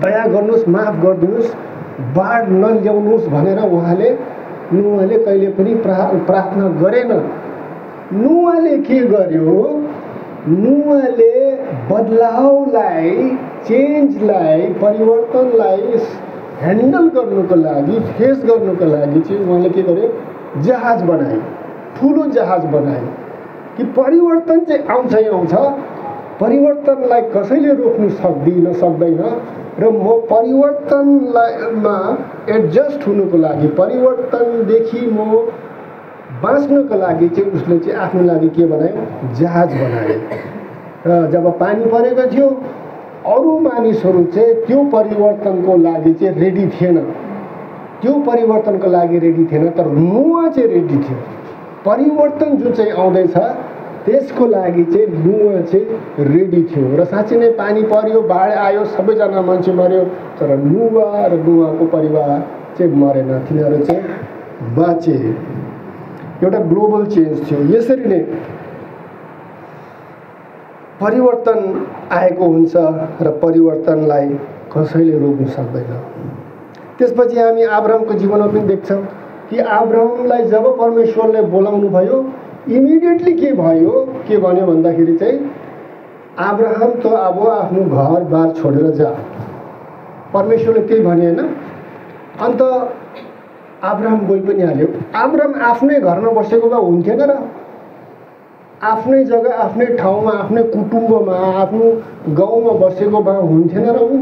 दया गर्नुहोस्, माफ गरिदिनुहोस्, बाढ नल्याउनुहोस् भनेर नुवाले कहिले पनि प्रार्थना गरेन। नुवाले के गर्यो, नुवाले बदलावलाई, चेन्जलाई, परिवर्तनलाई ह्यान्डल गर्नुको लागि, फेस गर्नुको लागि चाहिँ उहाँले के गर्यो, जहाज बनाए, ठुलो जहाज बनाए। कि परिवर्तन चाहिँ आउँछ, परिवर्तनलाई कसैले रोक्नु सक्दैन र म परिवर्तनलाईमा एडजस्ट हुनुको लागि, परिवर्तनदेखि म बाँच्नको लागि चाहिँ उसले चाहिँ आफ्नो लागि के बनायो, जहाज बनायो। र जब पानी परेको थियो, अरू मानिसहरू चाहिँ त्यो परिवर्तनको लागि चाहिँ रेडी थिएन, तर नुवा चाहिँ रेडी थियो। परिवर्तन जुन चाहिँ आउँदैछ त्यसको लागि चाहिँ नुवा चाहिँ रेडी थियो। र साँच्चै नै पानी पर्यो, बाढ आयो, सबैजना मान्छे मर्यो, तर नुवा र नुवाको परिवार चाहिँ मरेन, तिनीहरू चाहिँ बाँचे। एउटा ग्लोबल चेन्ज थियो। यसरी नै परिवर्तन आएको हुन्छ र परिवर्तनलाई कसैले रोक्न सक्दैन। त्यसपछि हामी अब्राहमको जीवनमा पनि देख्छौँ कि अब्राहमलाई जब परमेश्वरले बोलाउनु भयो, इमिडिएटली के भन्यो भन्दाखेरि चाहिँ अब्राहम त अब आफ्नो घरबार छोडेर जा, परमेश्वरले त्यही भने होइन। अन्त अब्राहम गइ पनि हाल्यो। अब्राहम आफ्नै घरमा बसेको भए हुन्थेन र, आफ्नै जग्गा आफ्नै ठाउँमा आफ्नै कुटुम्बमा आफ्नो गाउँमा बसेको भए हुन्थेन र ऊ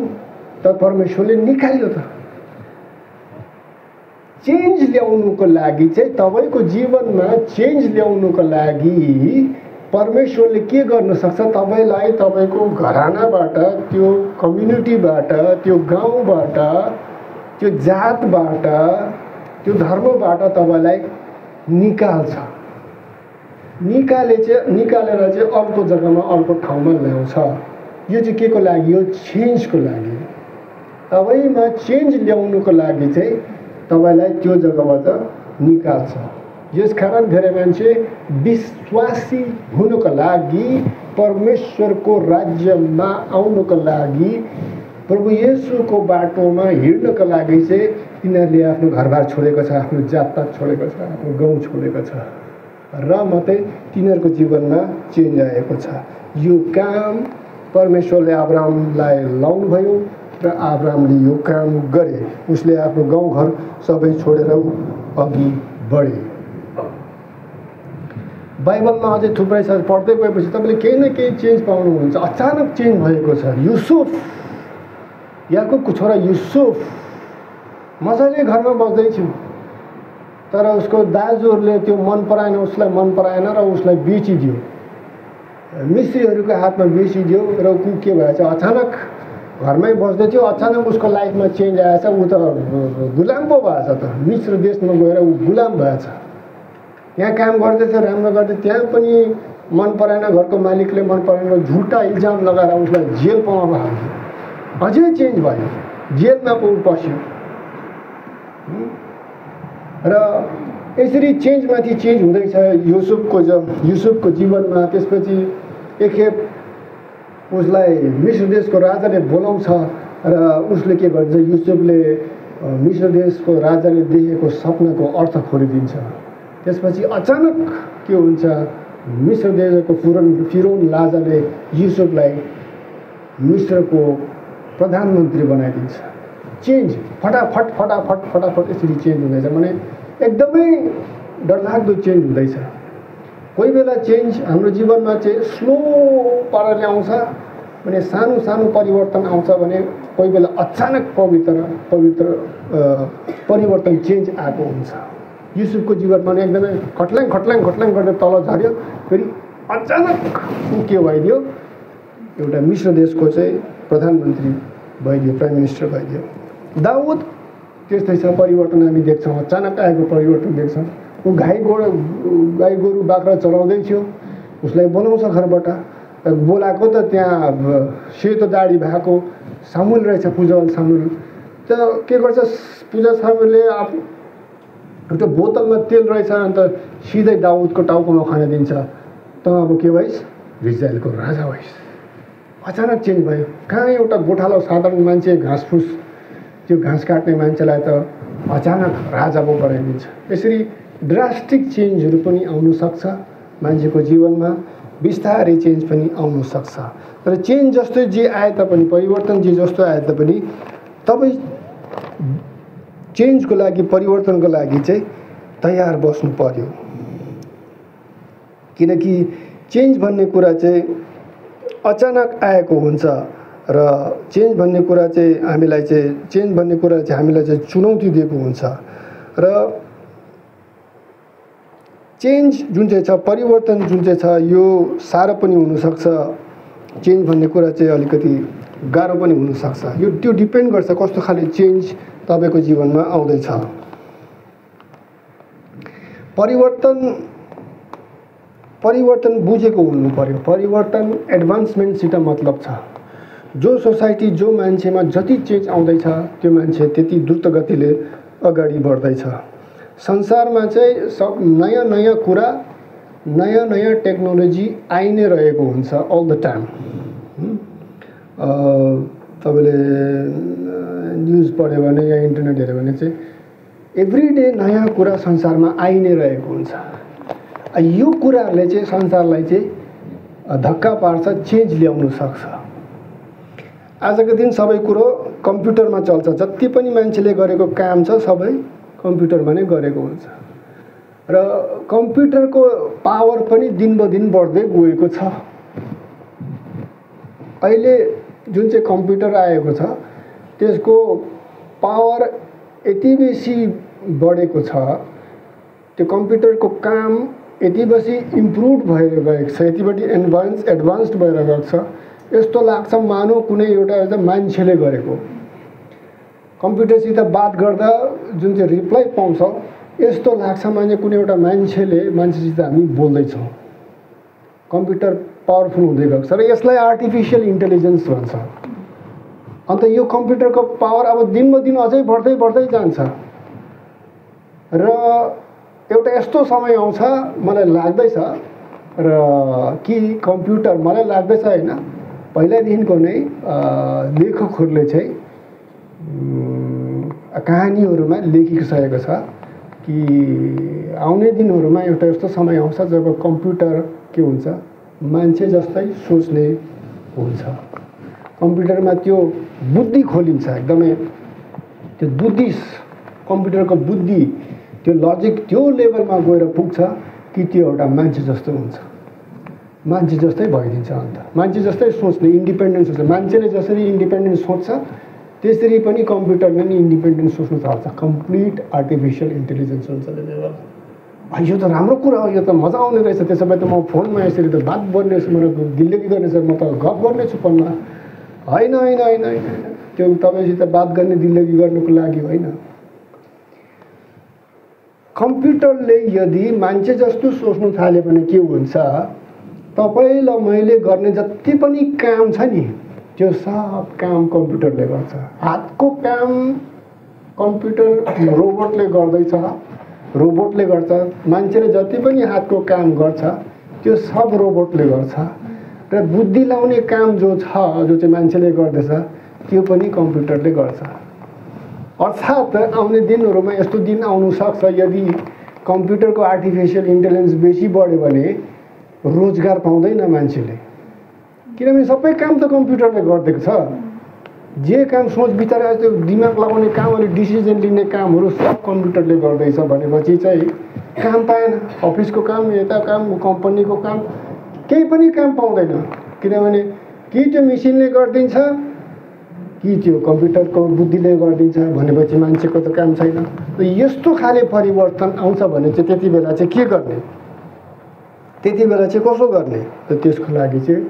त परमेश्वरले निकाल्यो त। चेन्ज ल्याउनुको लागि चाहिँ तपाईँको जीवनमा चेन्ज ल्याउनुको लागि परमेश्वरले के गर्न सक्छ, तपाईँलाई तपाईँको घरानाबाट, त्यो कम्युनिटीबाट, त्यो गाउँबाट, त्यो जातबाट, त्यो धर्मबाट तपाईँलाई निकाल्छ। निकालेर चाहिँ अर्को जग्गामा अर्को ठाउँमा ल्याउँछ। यो चाहिँ के को लागि हो? चेन्जको लागि। तपाईँमा चेन्ज ल्याउनुको लागि चाहिँ तपाईँलाई त्यो जग्गाबाट निकाल्छ। यसकारण धेरै मान्छे विश्वासी हुनुको लागि, परमेश्वरको राज्यमा आउनुको लागि, प्रभु येशूको बाटोमा हिँड्नको लागि चाहिँ तिनीहरूले आफ्नो घरबार छोडेको छ, आफ्नो जातपात छोडेको छ, आफ्नो गाउँ छोडेको छ र मात्रै तिनीहरूको जीवनमा चेन्ज आएको छ। यो काम परमेश्वरले अब्राहमलाई लाउनुभयो र अब्राहमले यो काम गरे। उसले आफ्नो गाउँघर सबै छोडेर अघि बढे। बाइबलमा अझै थुप्रै छ, पढ्दै गएपछि तपाईँले केही न केही चेन्ज पाउनुहुन्छ। अचानक चेन्ज भएको छ। युसुफ, याकुबको छोरा युसुफ मजाले घरमा बस्दैथ्यो, तर उसको दाजुहरूले त्यो मन पराएन, उसलाई मन पराएन र उसलाई बेचिदियो, मिस्रीहरूको हातमा बेचिदियो र ऊ के भएछ, अचानक घरमै बस्दै थियो, अचानक उसको लाइफमा चेन्ज आएछ। ऊ त गुलाम पो भएछ त, मिस्र देशमा गएर ऊ गुलाम भएछ। यहाँ काम गर्दै थियो, राम्रो गर्दै, त्यहाँ पनि मन पराएन, घरको मालिकले मन पराएन, झुटा इल्जाम लगाएर उसलाई जेल पाउनु भयो। अझै चेन्ज भयो, जेलमा पो पस्यो र यसरी चेन्जमाथि चेन्ज हुँदैछ युसुफको जीवनमा। त्यसपछि एकखेप उसलाई मिस्र देशको राजाले बोलाउँछ र उसले के भन्छ, युसुफले मिस्र देशको राजाले देखेको सपनाको अर्थ खोलिदिन्छ। त्यसपछि अचानक के हुन्छ, मिस्र देशको फिरौन राजाले युसुफलाई मिस्रको प्रधानमन्त्री बनाइदिन्छ। चेन्ज फटाफट यसरी चेन्ज हुँदैछ, माने एकदमै डरलाग्दो चेन्ज हुँदैछ। कोही बेला चेन्ज हाम्रो जीवनमा चाहिँ स्लो पाराले आउँछ, भने सानो सानो परिवर्तन आउँछ भने कोही बेला अचानक पवित्र परिवर्तन चेन्ज आएको हुन्छ। युसुफको जीवनमा एकदमै खट्ल्याङ गर्दै तल झऱ्यो, फेरि अचानक के भइदियो, एउटा मिस्र देशको चाहिँ प्रधानमन्त्री भइदियो, प्राइम मिनिस्टर भइदियो। दाउद त्यस्तै छ, परिवर्तन हामी देख्छौँ, अचानक आएको परिवर्तन देख्छौँ। ऊ गाई गोरु बाख्रा चलाउँदै थियो, उसलाई बोलाउँछ घरबाट, बोलाएको त त्यहाँ सेतो दाढी भएको सामुल रहेछ, पूजवाल सामुल। त के गर्छ, पूजा सामुलले एउटा बोतलमा तेल रहेछ, अन्त सिधै दाउदको टाउकोमा खनाइदिन्छ, त अब के भइस्, इजरायलको राजा भइस्। अचानक चेन्ज भयो। कहाँ एउटा गोठालो साधारण मान्छे, घाँसफुस त्यो घाँस काट्ने मान्छेलाई त अचानक राजा पो बनाइदिन्छ। यसरी ड्रास्टिक चेन्जहरू पनि आउन सक्छ मान्छेको जीवनमा, बिस्तारै चेन्ज पनि आउन सक्छ। तर चेन्ज जस्तो जे आए तापनि, परिवर्तन जे जस्तो आए तापनि, तपाईँ चेन्जको लागि, परिवर्तनको लागि चाहिँ तयार बस्नु पर्यो। किनकि चेन्ज भन्ने कुरा चाहिँ अचानक आएको हुन्छ र चेन्ज भन्ने कुरा चाहिँ हामीलाई चाहिँ चुनौती दिएको हुन्छ। र चेन्ज जुन चाहिँ छ, परिवर्तन जुन चाहिँ छ, यो साह्रो पनि हुनसक्छ। चेन्ज भन्ने कुरा चाहिँ अलिकति गाह्रो पनि हुनसक्छ। त्यो डिपेन्ड गर्छ कस्तो खाले चेन्ज तपाईँको जीवनमा आउँदैछ। परिवर्तन बुझेको हुनु पर्यो। परिवर्तन एडभान्समेन्टसित मतलब छ। जो सोसाइटी, जो मान्छेमा जति चेन्ज आउँदैछ, त्यो मान्छे त्यति द्रुत गतिले अगाडि बढ्दैछ। संसारमा चाहिँ सब नयाँ नयाँ कुरा, नयाँ नयाँ टेक्नोलोजी आइ नै रहेको हुन्छ अल द टाइम। तपाईँले न्युज पढ्यो भने या इन्टरनेट हेऱ्यो भने चाहिँ एभ्री डे नयाँ कुरा संसारमा आइ नै रहेको हुन्छ। यो कुराहरूले चाहिँ संसारलाई चाहिँ धक्का पार्छ, चेन्ज ल्याउन सक्छ। आजको दिन सबै कुरो कम्प्युटरमा चल्छ। जति पनि मान्छेले गरेको काम छ सबै कम्प्युटरमा नै गरेको हुन्छ। र कम्प्युटरको पावर पनि दिनबदिन बढ्दै गएको छ। अहिले जुन चाहिँ कम्प्युटर आएको छ त्यसको पावर यति बेसी बढेको छ, त्यो कम्प्युटरको काम यति बेसी इम्प्रुभ भएर गएको छ, यति बढी एडभान्स्ड भएर गएको छ, यस्तो लाग्छ मानव कुनै एउटा मान्छेले गरेको। कम्प्युटरसित बात गर्दा जुन चाहिँ रिप्लाई पाउँछौँ यस्तो लाग्छ माने कुनै एउटा मान्छेसित हामी बोल्दैछौँ। कम्प्युटर पावरफुल हुँदै गएको छ र यसलाई आर्टिफिसियल इन्टेलिजेन्स भन्छ। अन्त यो कम्प्युटरको पावर अब दिनबदिन अझै बढ्दै जान्छ र एउटा यस्तो समय आउँछ मलाई लाग्दैछ र कि कम्प्युटर मलाई लाग्दैछ होइन, पहिलादेखिको नै लेखकहरूले चाहिँ कहानीहरूमा लेखिसकेको छ कि आउने दिनहरूमा एउटा यस्तो समय आउँछ जब कम्प्युटर के हुन्छ, मान्छे जस्तै सोच्ने हुन्छ। कम्प्युटरमा त्यो बुद्धि खोलिन्छ, एकदमै त्यो बुद्धि, कम्प्युटरको बुद्धि, त्यो लजिक त्यो लेभलमा गएर पुग्छ कि त्यो एउटा मान्छे जस्तो हुन्छ, मान्छे जस्तै भइदिन्छ। अन्त मान्छे जस्तै सोच्ने, इन्डिपेन्डेन्ट सोच्छ। मान्छेले जसरी इन्डिपेन्डेन्ट सोच्छ त्यसरी पनि कम्प्युटरले नि इन्डिपेन्डेन्ट सोच्नु थाल्छ। कम्प्लिट आर्टिफिसियल इन्टेलिजेन्स हुन्छ त्यसले गर्दा। यो त राम्रो कुरा हो, यो त मजा आउने रहेछ। त्यसो भए त म फोनमा यसरी त बात गर्नेछु, मलाई दिल्लगी गर्नेछ, म त गफ गर्नेछु फोनमा। होइन होइन होइन होइन, त्यो तपाईँसित बात गर्ने दिल्लगी गर्नुको लागि होइन। कम्प्युटरले यदि मान्छे जस्तो सोच्नु थाल्यो भने के हुन्छ, तपाईँलाई मैले गर्ने जति पनि काम छ नि त्यो सब काम कम्प्युटरले गर्छ। हातको काम कम्प्युटर रोबोटले गर्दैछ, रोबोटले गर्छ। मान्छेले जति पनि हातको काम गर्छ त्यो सब रोबोटले गर्छ र बुद्धि लाउने काम जो छ, जो चाहिँ मान्छेले गर्दैछ त्यो पनि कम्प्युटरले गर्छ। अर्थात् आउने दिनहरूमा यस्तो दिन आउनु सक्छ यदि कम्प्युटरको आर्टिफिसियल इन्टेलिजेन्स बेसी बढ्यो भने रोजगार पाउँदैन मान्छेले, किनभने सबै काम त कम्प्युटरले गरिदिएको छ। जे काम सोच विचार त्यो दिमाग लगाउने काम अनि डिसिजन लिने कामहरू सब कम्प्युटरले गर्दैछ भनेपछि चाहिँ काम पाएन। अफिसको काम, यता काम, कम्पनीको काम, केही पनि काम पाउँदैन, किनभने कि त्यो मेसिनले गरिदिन्छ कि त्यो कम्प्युटरको बुद्धिले गरिदिन्छ भनेपछि मान्छेको त काम छैन। र यस्तो खाले परिवर्तन आउँछ भने चाहिँ त्यति बेला चाहिँ के गर्ने, त्यति बेला चाहिँ कसो गर्ने, त त्यसको लागि चाहिँ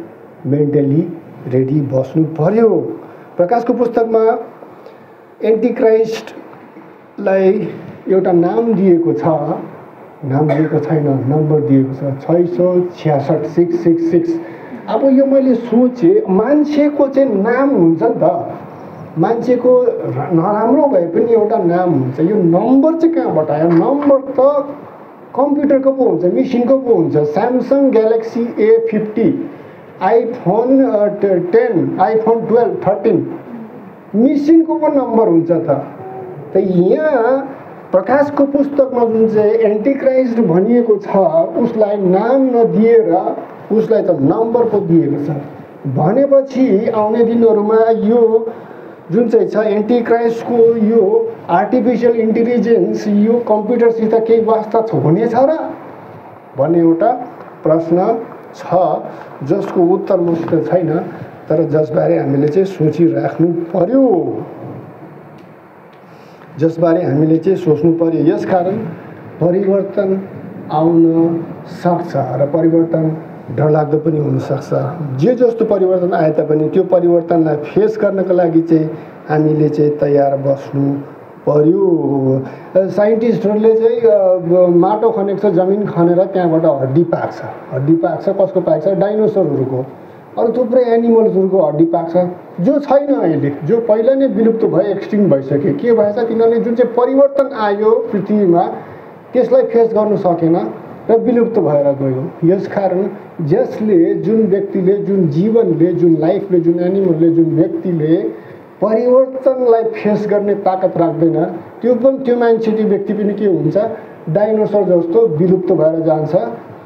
मेन्टली रेडी बस्नु पर्यो। प्रकाशको पुस्तकमा एन्टिक्राइस्टलाई एउटा नाम दिएको छ, नाम दिएको छैन, नम्बर दिएको छ 666 666। अब यो मैले सोचेँ मान्छेको चाहिँ नाम हुन्छ नि त, मान्छेको नराम्रो भए पनि एउटा नाम हुन्छ। यो नम्बर चाहिँ कहाँबाट आयो? नम्बर त कम्प्युटरको पो हुन्छ, मेसिनको पो हुन्छ। Samsung galaxy A50, iPhone 10, iPhone 12, 13 मेसिनको पो नम्बर हुन्छ त यहाँ प्रकाशको पुस्तकमा जुन चाहिँ एन्टिक्राइस्ट भनिएको छ उसलाई नाम नदिएर उसलाई त नम्बर पो दिएको छ भनेपछि आउने दिनहरूमा यो जुन चाहिँ छ एन्टिक्राइस्टको यो आर्टिफिसियल इन्टेलिजेन्स यो कम्प्युटरसित केही वास्ता हुनेछ र भन्ने एउटा प्रश्न छ जसको उत्तर मसित छैन, तर जसबारे हामीले चाहिँ सोचिराख्नु पर्यो, जसबारे हामीले चाहिँ सोच्नु पर्यो। यसकारण परिवर्तन आउन सक्छ र परिवर्तन डरलाग्दो पनि हुनसक्छ। जे जस्तो परिवर्तन आए तापनि त्यो परिवर्तनलाई फेस गर्नको लागि चाहिँ हामीले चाहिँ तयार बस्नु पर्यो। साइन्टिस्टहरूले चाहिँ माटो खनेको छ, जमिन खनेर त्यहाँबाट हड्डी पाक्छ। हड्डी पाक्छ कसको पाक्छ? डाइनोसरहरूको, अरू थुप्रै एनिमल्सहरूको हड्डी पाक्छ जो छैन अहिले, जो पहिला नै विलुप्त भयो, एक्सटिङ भइसक्यो। के भएछ? तिनीहरूले जुन चाहिँ परिवर्तन आयो पृथ्वीमा त्यसलाई फेस गर्नु सकेन र विलुप्त भएर गयो। यसकारण जसले, जुन व्यक्तिले, जुन जीवनले, जुन लाइफले, जुन एनिमलले, जुन व्यक्तिले परिवर्तनलाई फेस गर्ने ताकत राख्दैन त्यो मान्छे, त्यो व्यक्ति पनि के हुन्छ? डाइनोसर जस्तो विलुप्त भएर जान्छ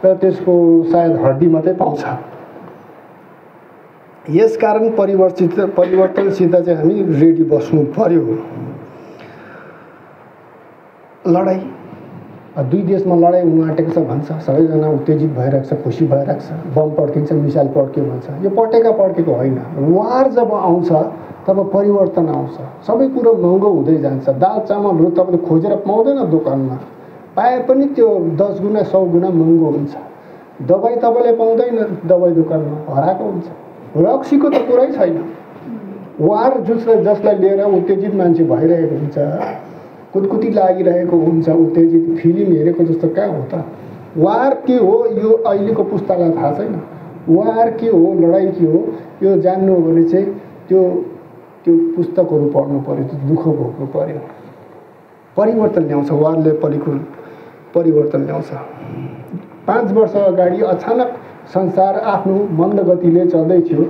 र त्यसको सायद हड्डी मात्रै पाउँछ। यसकारण परिवर्तनसित चाहिँ हामी रेडी बस्नु पर्यो। लडाई दुई देशमा लडाइँ हुनु आँटेको छ भन्छ, सबैजना उत्तेजित भइरहेको छ, खुसी भइरहेको छ, बम पड्किन्छ, मिसाइल पड्क्यो भन्छ। यो पड्केको होइन। वार जब आउँछ तब परिवर्तन आउँछ, सबै कुरो महँगो हुँदै जान्छ। दाल चामलहरू तपाईँले खोजेर पाउँदैन दोकानमा, पाए पनि त्यो 10 गुणा 100 गुणा महँगो हुन्छ। दबाई तपाईँले पाउँदैन दबाई दोकानमा, हराएको हुन्छ। रक्सीको त कुरै छैन। वार जसलाई लिएर उत्तेजित मान्छे भइरहेको हुन्छ, कुटकुटी लागिरहेको हुन्छ, उत्तेजित फिल्म हेरेको जस्तो कहाँ हो त? वार के हो यो अहिलेको पुस्तालाई थाहा छैन। वार के हो, लडाइँ के हो, यो जान्नु हो भने चाहिँ त्यो पुस्तकहरू पढ्नु पर्यो, त्यो दुःख भोग्नु पर्यो। परिवर्तन ल्याउँछ वारले, परिवर्तन ल्याउँछ। 5 वर्ष अगाडि अचानक संसार आफ्नो मन्द गतिले चल्दै थियो,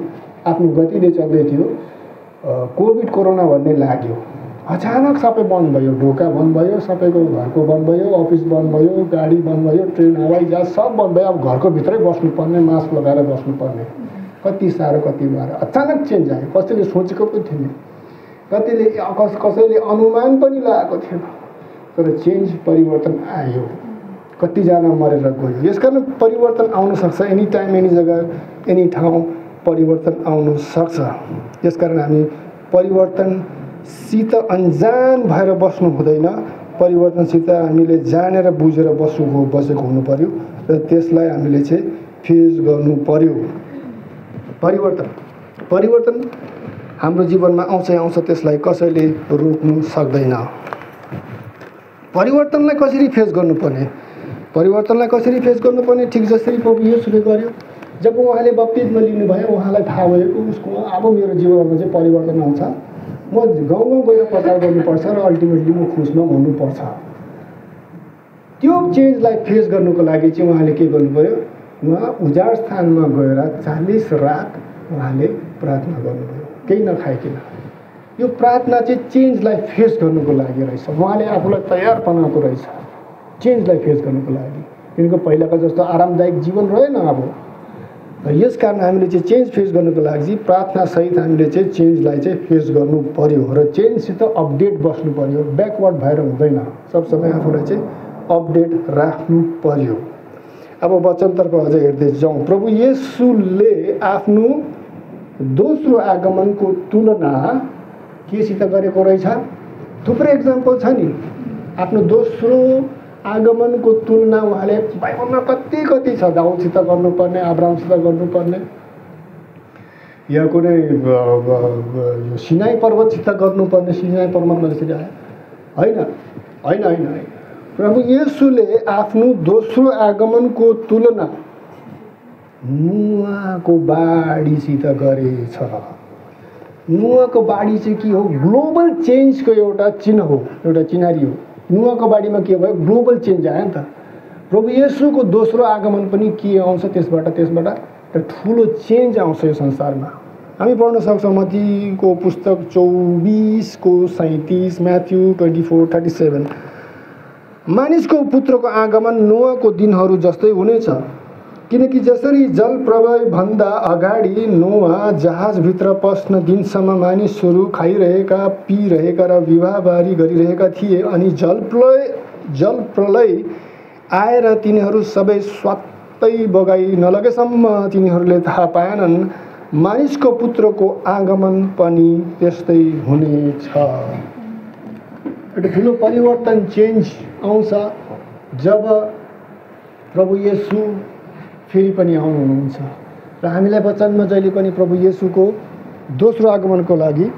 आफ्नो गतिले चल्दै थियो। कोभिड कोरोना भन्ने लाग्यो, अचानक सबै बन्द भयो, ढोका बन्द भयो, सबैको घरको बन्द भयो, अफिस बन्द भयो, गाडी बन्द भयो, ट्रेन हवाई जहाज सब बन्द भयो। अब घरको भित्रै बस्नुपर्ने, मास्क लगाएर बस्नुपर्ने, कति साह्रो कति बाह्र। अचानक चेन्ज आयो, कसैले सोचेको पनि थिएन, कसैले अनुमान पनि लगाएको थिएन, तर चेन्ज परिवर्तन आयो। कतिजना मरेर गयो। यसकारण परिवर्तन आउन सक्छ, एनी टाइम एनी जग्गा एनी ठाउँ परिवर्तन आउन सक्छ। त्यसकारण हामी परिवर्तनसित अनजान भएर बस्नु हुँदैन, परिवर्तनसित हामीले जानेर बुझेर बसेको हुनु पर्यो र त्यसलाई हामीले चाहिँ फेस गर्नु पर्यो। परिवर्तन हाम्रो जीवनमा आउँछ, त्यसलाई कसैले रोक्नु सक्दैन। परिवर्तनलाई कसरी फेस गर्नुपर्ने, ठिक जसरी प्रभु येशूले गर्यो। जब उहाँले बप्तिस्मा लिनुभयो, उहाँलाई थाहा भयो उसको अब मेरो जीवनमा चाहिँ परिवर्तन आउँछ, म गाउँ गएर प्रचार गर्नुपर्छ र अल्टिमेटली म खुसमा हुनुपर्छ। त्यो चेन्जलाई फेस गर्नुको लागि चाहिँ उहाँले के गर्नु पर्यो? उहाँ उजाड स्थानमा गएर 40 रात उहाँले प्रार्थना गर्नुभयो, केही नखाइकन। यो प्रार्थना चाहिँ चेन्जलाई फेस गर्नुको लागि रहेछ। उहाँले आफूलाई तयार बनाएको रहेछ चेन्जलाई फेस गर्नुको लागि। तिनको पहिलाको जस्तो आरामदायक जीवन रहेन अब। यस कारण हामीले चाहिँ चेन्ज फेस गर्नुको लागि प्रार्थना सहित हामीले चाहिँ चेन्जलाई चाहिँ फेस गर्नु पर्यो र चेन्जसित अपडेट बस्नु पर्यो। ब्याकवर्ड भएर हुँदैन, सब समय आफूलाई चाहिँ अपडेट राख्नु पर्यो। अब वचनतर्फ अझै हेर्दै जाउँ। प्रभु येशूले आफ्नो दोस्रो आगमनको तुलना केसित गरेको रहेछ? थुप्रै एक्जाम्पल छ नि। आफ्नो दोस्रो आगमनको तुलना उहाँले बाइबलमा कति छ। दाउदसित गर्नुपर्ने, अब्राहमसित गर्नुपर्ने, या कुनै सिनाई पर्वतसित गर्नुपर्ने। सिनाई पर्वतमा जसरी आयो होइन। प्रभु येशूले आफ्नो दोस्रो आगमनको तुलना नुहाको बाढीसित गरेछ। नुहाको बाढी चाहिँ के हो? ग्लोबल चेन्जको एउटा चिन्ह हो, एउटा चिनारी हो। नुहाको बाढीमा के भयो? ग्लोबल चेन्ज आयो नि त। प्रभु येशूको दोस्रो आगमन पनि के आउँछ? त्यसबाट एउटा ठुलो चेन्ज आउँछ यो संसारमा। हामी पढ्न सक्छौँ मत्तीको पुस्तक 24:37, म्याथ्यू 24:37। मानिसको पुत्रको आगमन नोआको दिनहरू जस्तै हुनेछ, किनकि जसरी जलप्रलयभन्दा अगाडि नोआ जहाजभित्र पस्न दिनसम्म मानिसहरू खाइरहेका, पिइरहेका र विवाहबारी गरिरहेका थिए, अनि जलप्रलय आएर तिनीहरू सबै स्वात्तै बगाई नलगेसम्म तिनीहरूले थाहा पाएनन्, मानिसको पुत्रको आगमन पनि त्यस्तै हुनेछ। एउटा ठुलो परिवर्तन चेन्ज आउँछ जब प्रभु येशू फेरि पनि आउनुहुन्छ। र हामीलाई वचनमा जहिले पनि प्रभु येशूको दोस्रो आगमनको लागि,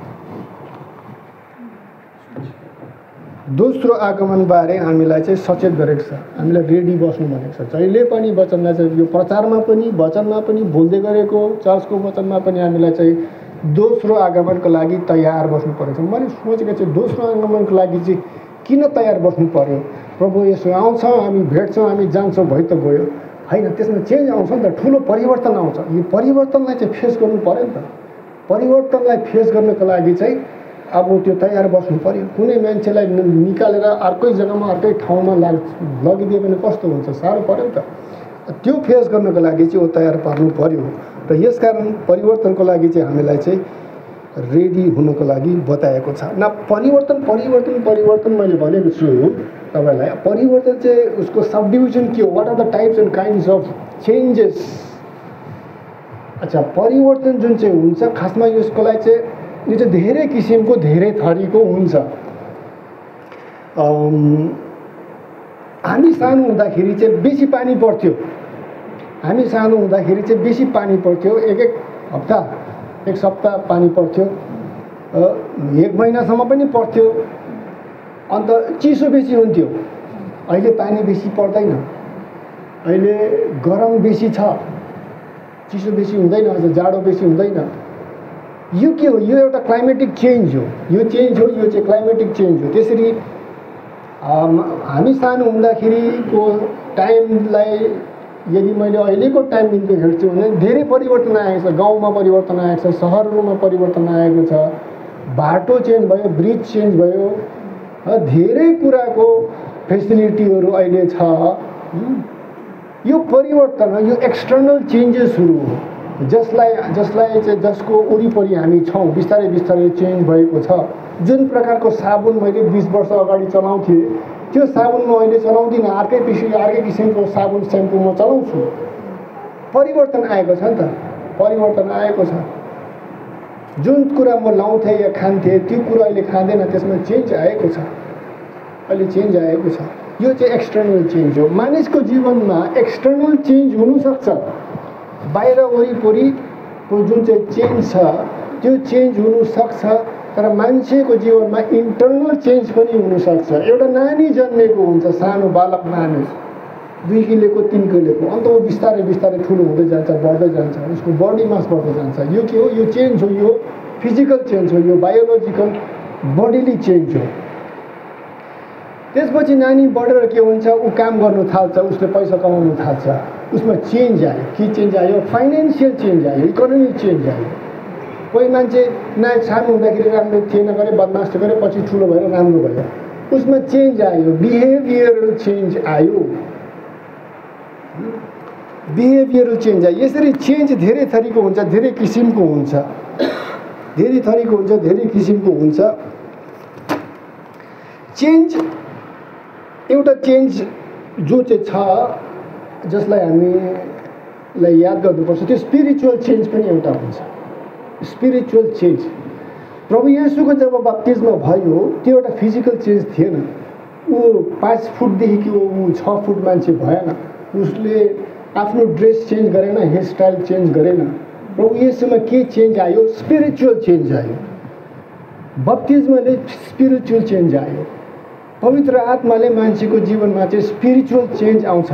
दोस्रो आगमनबारे हामीलाई चाहिँ सचेत गरेको छ, हामीलाई रेडी बस्नु भनेको छ। जहिले पनि वचनलाई चाहिँ यो प्रचारमा पनि, वचनमा पनि बोल्दै गरेको, चर्चको वचनमा पनि हामीलाई चाहिँ दोस्रो आगमनको लागि तयार बस्नु परेको छ। मैले सोचेको चाहिँ दोस्रो आगमनको लागि चाहिँ किन तयार बस्नु पर्यो? प्रभु येशू आउँछ, हामी भेट्छौँ, हामी जान्छौँ, भइ त गयो होइन। त्यसमा चेन्ज आउँछ नि त, ठुलो परिवर्तन आउँछ। यो परिवर्तनलाई चाहिँ फेस गर्नु पर्यो नि त। परिवर्तनलाई फेस गर्नको लागि चाहिँ अब त्यो तयार बस्नु पर्यो। कुनै मान्छेलाई निकालेर अर्कै जग्गामा, अर्कै ठाउँमा लगिदियो भने कस्तो हुन्छ? साह्रो पर्यो नि त। त्यो फेस गर्नको लागि चाहिँ वो तयार पार्नु पर्यो। र यसकारण परिवर्तनको लागि चाहिँ हामीलाई चाहिँ रेडी हुनको लागि बताएको छ। न परिवर्तन मैले भनेको छु तपाईँलाई परिवर्तन चाहिँ उसको सब डिभिजन के हो, what are the types and kinds of changes. अच्छा, परिवर्तन जुन चाहिँ हुन्छ खासमा यसको लागि चाहिँ यो चाहिँ धेरै किसिमको धेरै थरीको हुन्छ। हामी सानो हुँदाखेरि चाहिँ बेसी पानी पर्थ्यो, हामी सानो हुँदाखेरि चाहिँ बेसी पानी पर्थ्यो, एक हप्ता एक सप्ताह पानी पर्थ्यो, एक महिनासम्म पनि पर्थ्यो, अन्त चिसो बेसी हुन्थ्यो। अहिले पानी बेसी पर्दैन, अहिले गरम बेसी छ, चिसो बेसी हुँदैन, अझ जाडो बेसी हुँदैन। यो के हो? यो एउटा क्लाइमेटिक चेन्ज हो, यो चेन्ज हो, यो चाहिँ क्लाइमेटिक चेन्ज हो। त्यसरी हामी सानो हुँदाखेरिको टाइमलाई यदि मैले अहिलेको टाइमदेखि हेर्छु भने धेरै परिवर्तन आएको छ। गाउँमा परिवर्तन आएको छ, सहरहरूमा परिवर्तन आएको छ, बाटो चेन्ज भयो, ब्रिज चेन्ज भयो, धेरै कुराको फेसिलिटीहरू अहिले छ। यो परिवर्तन हो, यो एक्सटर्नल चेन्जेसहरू हो, जसलाई चाहिँ जसको वरिपरि हामी छौँ बिस्तारै बिस्तारै चेन्ज भएको छ। जुन प्रकारको साबुन मैले 20 वर्ष अगाडि चलाउँथेँ त्यो साबुन म अहिले चलाउँदिनँ, अर्कै किसिमको साबुन सेम्पू म चलाउँछु। परिवर्तन आएको छ नि त, परिवर्तन आएको छ। जुन कुरा म लाउँथेँ या खान्थेँ त्यो कुरा अहिले खाँदैन, त्यसमा चेन्ज आएको छ, अहिले चेन्ज आएको छ। यो चाहिँ एक्सटर्नल चेन्ज हो। मानिसको जीवनमा एक्सटर्नल चेन्ज हुनसक्छ, बाहिर वरिपरिको जुन चाहिँ चेन्ज छ त्यो चेन्ज हुनसक्छ, तर मान्छेको जीवनमा इन्टर्नल चेन्ज पनि हुनसक्छ। एउटा नानी जन्मेको हुन्छ, सानो बालक नानी 2 किलोको 3 किलोको, अन्त वो बिस्तारै बिस्तारै ठुलो हुँदै जान्छ, बढ्दै जान्छ, उसको बडी मास बढ्दै जान्छ। यो के हो? यो चेन्ज हो, यो फिजिकल चेन्ज हो, यो बायोलोजिकल बडीली चेन्ज हो। त्यसपछि नानी बढेर के हुन्छ? ऊ काम गर्नु थाल्छ, उसले पैसा कमाउनु थाल्छ, उसमा चेन्ज आयो। के चेन्ज आयो? फाइनेन्सियल चेन्ज आयो, इकोनोमिक चेन्ज आयो। कोही मान्छे सानो हुँदाखेरि राम्रो थिएन गरे, बदमास गरे, पछि ठुलो भएर राम्रो भयो, उसमा चेन्ज आयो, बिहेभियरल चेन्ज आयो, बिहेभियरल चेन्ज आयो। यसरी चेन्ज धेरै थरीको हुन्छ, धेरै किसिमको हुन्छ, धेरै थरीको हुन्छ, धेरै किसिमको हुन्छ। चेन्ज एउटा चेन्ज जो चाहिँ छ जसलाई हामीलाई याद गर्नुपर्छ, त्यो स्पिरिचुअल चेन्ज पनि एउटा हुन्छ। स्पिरिचुअल चेन्ज, प्रभु येशूको जब बप्तिस्मा भयो त्यो एउटा फिजिकल चेन्ज थिएन। ऊ 5 फुटदेखि ऊ 6 फुट मान्छे भएन, उसले आफ्नो ड्रेस चेन्ज गरेन, हेयर स्टाइल चेन्ज गरेन। प्रभु येशूमा के चेन्ज आयो? स्पिरिचुअल चेन्ज आयो। बप्तिस्माले स्पिरिचुअल चेन्ज आयो। पवित्र आत्माले मान्छेको जीवनमा चाहिँ स्पिरिचुअल चेन्ज आउँछ।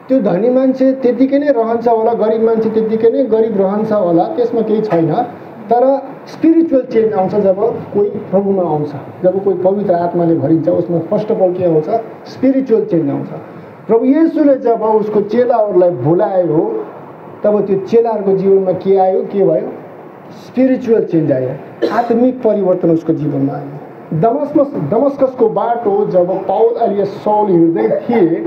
त्यो धनी मान्छे त्यतिकै नै रहन्छ होला, गरिब मान्छे त्यतिकै नै गरिब रहन्छ होला, त्यसमा केही छैन, तर स्पिरिचुअल चेन्ज आउँछ जब कोही प्रभुमा आउँछ, जब कोही पवित्र आत्माले भरिन्छ, उसमा फर्स्ट अफ अल के आउँछ? स्पिरिचुअल चेन्ज आउँछ। प्रभु येशूले जब उसको चेलाहरूलाई बोलायो तब त्यो चेलाहरूको जीवनमा के आयो? के भयो? स्पिरिचुअल चेन्ज आयो, आत्मिक परिवर्तन उसको जीवनमा आयो। दमस्कसको बाटो जब पाउल अलियास सौल हिँड्दै थिए,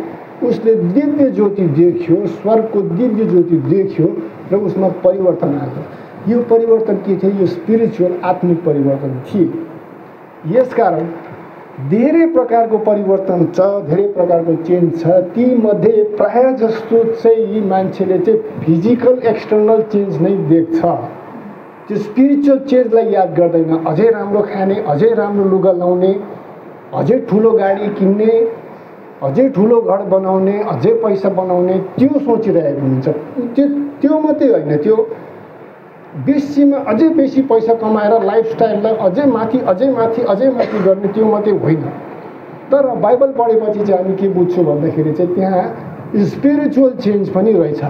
उसले दिव्य ज्योति देख्यो, स्वर्गको दिव्य ज्योति देख्यो र उसमा परिवर्तन आयो। यो परिवर्तन के थियो? यो स्पिरिचुअल आत्मिक परिवर्तन थियो। यसकारण धेरै प्रकारको परिवर्तन छ, धेरै प्रकारको चेन्ज छ। ती मध्ये प्राय जस्तो चाहिँ मान्छेले चाहिँ फिजिकल एक्सटर्नल चेन्ज नै देख्छ, त्यो स्पिरिचुअल चेन्जलाई याद गर्दैन। अझै राम्रो खाने, अझै राम्रो लुगा लाउने, अझै ठुलो गाडी किन्ने, अझै ठुलो घर बनाउने, अझै पैसा बनाउने, त्यो सोचिरहेको हुन्छ। त्यो मात्रै होइन, त्यो बेसीमा अझै बेसी पैसा कमाएर लाइफस्टाइललाई अझै माथि अझै माथि अझै माथि गर्ने, त्यो मात्रै होइन। तर बाइबल पढेपछि चाहिँ हामी के बुझ्छौँ भन्दाखेरि चाहिँ त्यहाँ स्पिरिचुअल चेन्ज पनि रहेछ।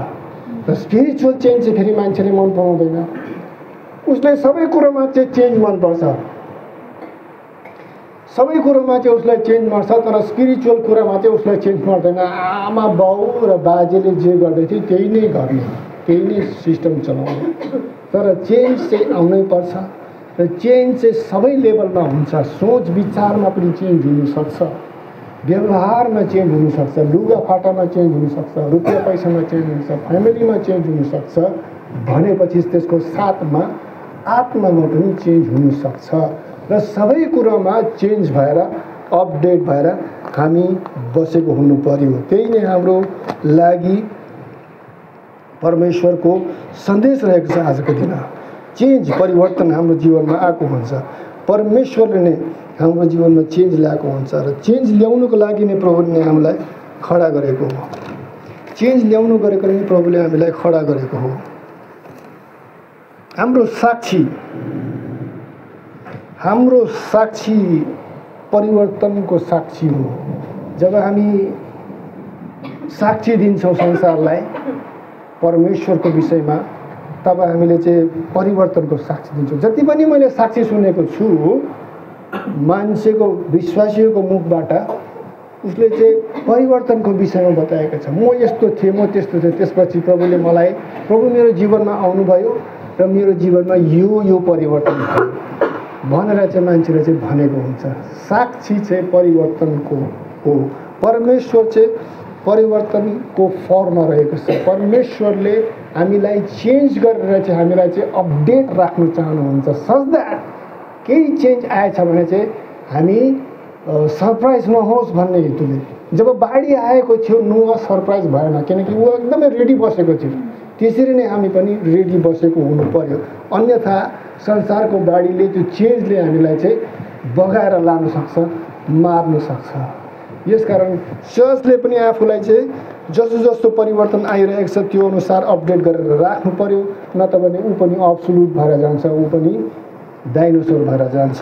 र स्पिरिचुअल चेन्ज चाहिँ फेरि मान्छेले मन पराउँदैन, उसले सबै कुरोमा चाहिँ चेन्ज मनपर्छ, सबै कुरोमा चाहिँ उसलाई चेन्ज गर्छ, तर स्पिरिचुअल कुरामा चाहिँ उसलाई चेन्ज गर्दैन। आमा बाउ र बाजेले जे गर्दै थियो त्यही नै गर्ने, त्यही नै सिस्टम चलाउने। तर चेन्ज चाहिँ आउनै पर्छ, र चेन्ज चाहिँ सबै लेभलमा हुन्छ। सोच विचारमा पनि चेन्ज हुनसक्छ, व्यवहारमा चेन्ज हुनसक्छ, लुगाफाटामा चेन्ज हुनसक्छ, रुपियाँ पैसामा चेन्ज हुनसक्छ, फ्यामिलीमा चेन्ज हुनसक्छ, भनेपछि त्यसको साथमा आत्मामा पनि चेन्ज हुनसक्छ। र सबै कुरोमा चेन्ज भएर अपडेट भएर हामी बसेको हुनु पर्यो। त्यही नै हाम्रो लागि परमेश्वरको सन्देश रहेको छ। आजको दिन चेन्ज परिवर्तन हाम्रो जीवनमा आएको हुन्छ। परमेश्वरले नै हाम्रो जीवनमा चेन्ज ल्याएको हुन्छ र चेन्ज ल्याउनुको लागि नै प्रभुले हामीलाई खडा गरेको हो। चेन्ज ल्याउनु गरेको नै प्रभुले हामीलाई खडा गरेको हो। हाम्रो साक्षी परिवर्तनको साक्षी हो। जब हामी साक्षी दिन्छौँ संसारलाई परमेश्वरको विषयमा, तब हामीले चाहिँ परिवर्तनको साक्षी दिन्छौँ। जति पनि मैले साक्षी सुनेको छु मान्छेको, विश्वासीको मुखबाट, उसले चाहिँ परिवर्तनको विषयमा बताएको छ। म यस्तो थिएँ, म त्यस्तो थिएँ, त्यसपछि प्रभु मेरो जीवनमा आउनुभयो र मेरो जीवनमा यो परिवर्तन भयो भनेर चाहिँ मान्छेले चाहिँ भनेको हुन्छ। साक्षी चाहिँ परिवर्तनको हो। परमेश्वर चाहिँ परिवर्तनको फर्ममा रहेको छ। परमेश्वरले हामीलाई चेन्ज गरेर चाहिँ हामीलाई चाहिँ अपडेट राख्न चाहनुहुन्छ। सच द्याट केही चेन्ज आएछ भने चाहिँ हामी सरप्राइज नहोस् भन्ने हेतुले। जब बाढी आएको थियो नोआ सरप्राइज भएन, किनकि ऊ एकदमै रेडी बसेको थियो। त्यसरी नै हामी पनि रेडी बसेको हुनु पर्यो। अन्यथा संसारको बाढीले, त्यो चेन्जले हामीलाई चाहिँ बगाएर लान सक्छ, मार्न सक्छ। यसकारण चर्चले पनि आफूलाई चाहिँ जस्तो जस्तो परिवर्तन आइरहेको छ त्यो अनुसार अपडेट गरेर राख्नु पर्यो। नत्र भने ऊ पनि अब्सोल्युट भएर जान्छ, ऊ पनि डाइनोसर भएर जान्छ।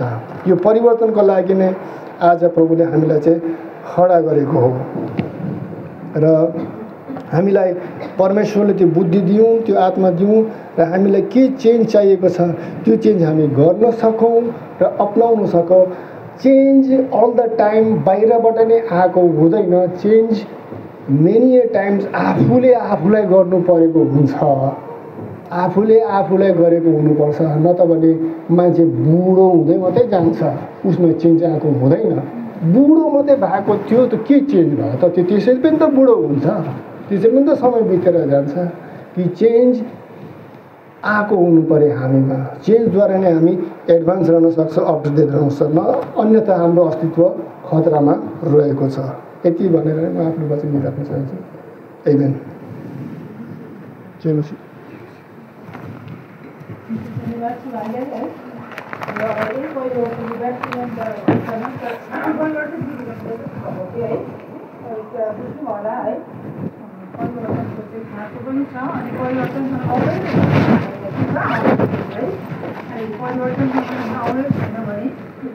यो परिवर्तनको लागि नै आज प्रभुले हामीलाई चाहिँ खडा गरेको हो र हामीलाई परमेश्वरले त्यो बुद्धि दिउँ, त्यो आत्मा दिउँ र हामीलाई के चेन्ज चाहिएको छ त्यो चेन्ज हामी गर्न सकौँ र अपनाउन सकौँ। चेन्ज अल द टाइम बाहिरबाट नै आएको हुँदैन। चेन्ज मेनी टाइम्स आफूले आफूलाई गर्नु परेको हुन्छ। आफूले आफूलाई गरेको हुनुपर्छ। नत्र भने मान्छे बुढो हुँदै मात्रै जान्छ, उसमा चेन्ज आएको हुँदैन। बुढो मात्रै भएको थियो त के चेन्ज भयो त? त्यो त्यसरी पनि त बुढो हुन्छ, त्यसरी पनि त समय बितेर जान्छ। कि चेन्ज आएको हुनु पर्यो हामीमा। चेन्जद्वारा नै हामी एडभान्स रहन सक्छौँ, अपडेट रहन सक्छौँ। अन्यथा हाम्रो अस्तित्व खतरामा रहेको छ। यति भनेर म आफ्नो वचन राख्न चाहन्छु। आमेन। जय मसीह।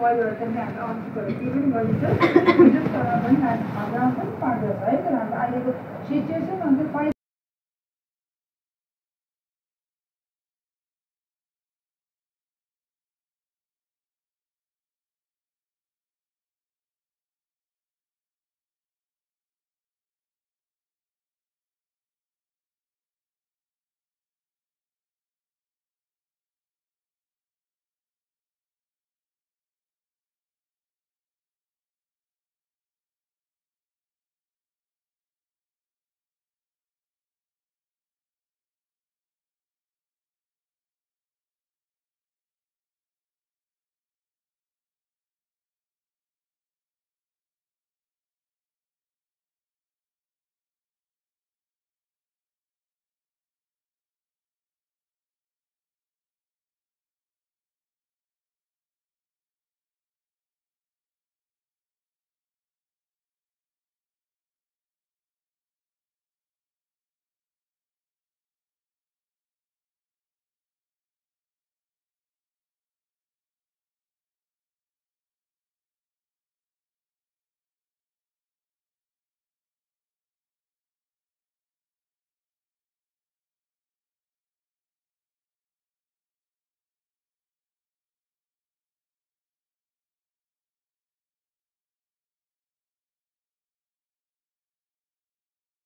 परिवर्तन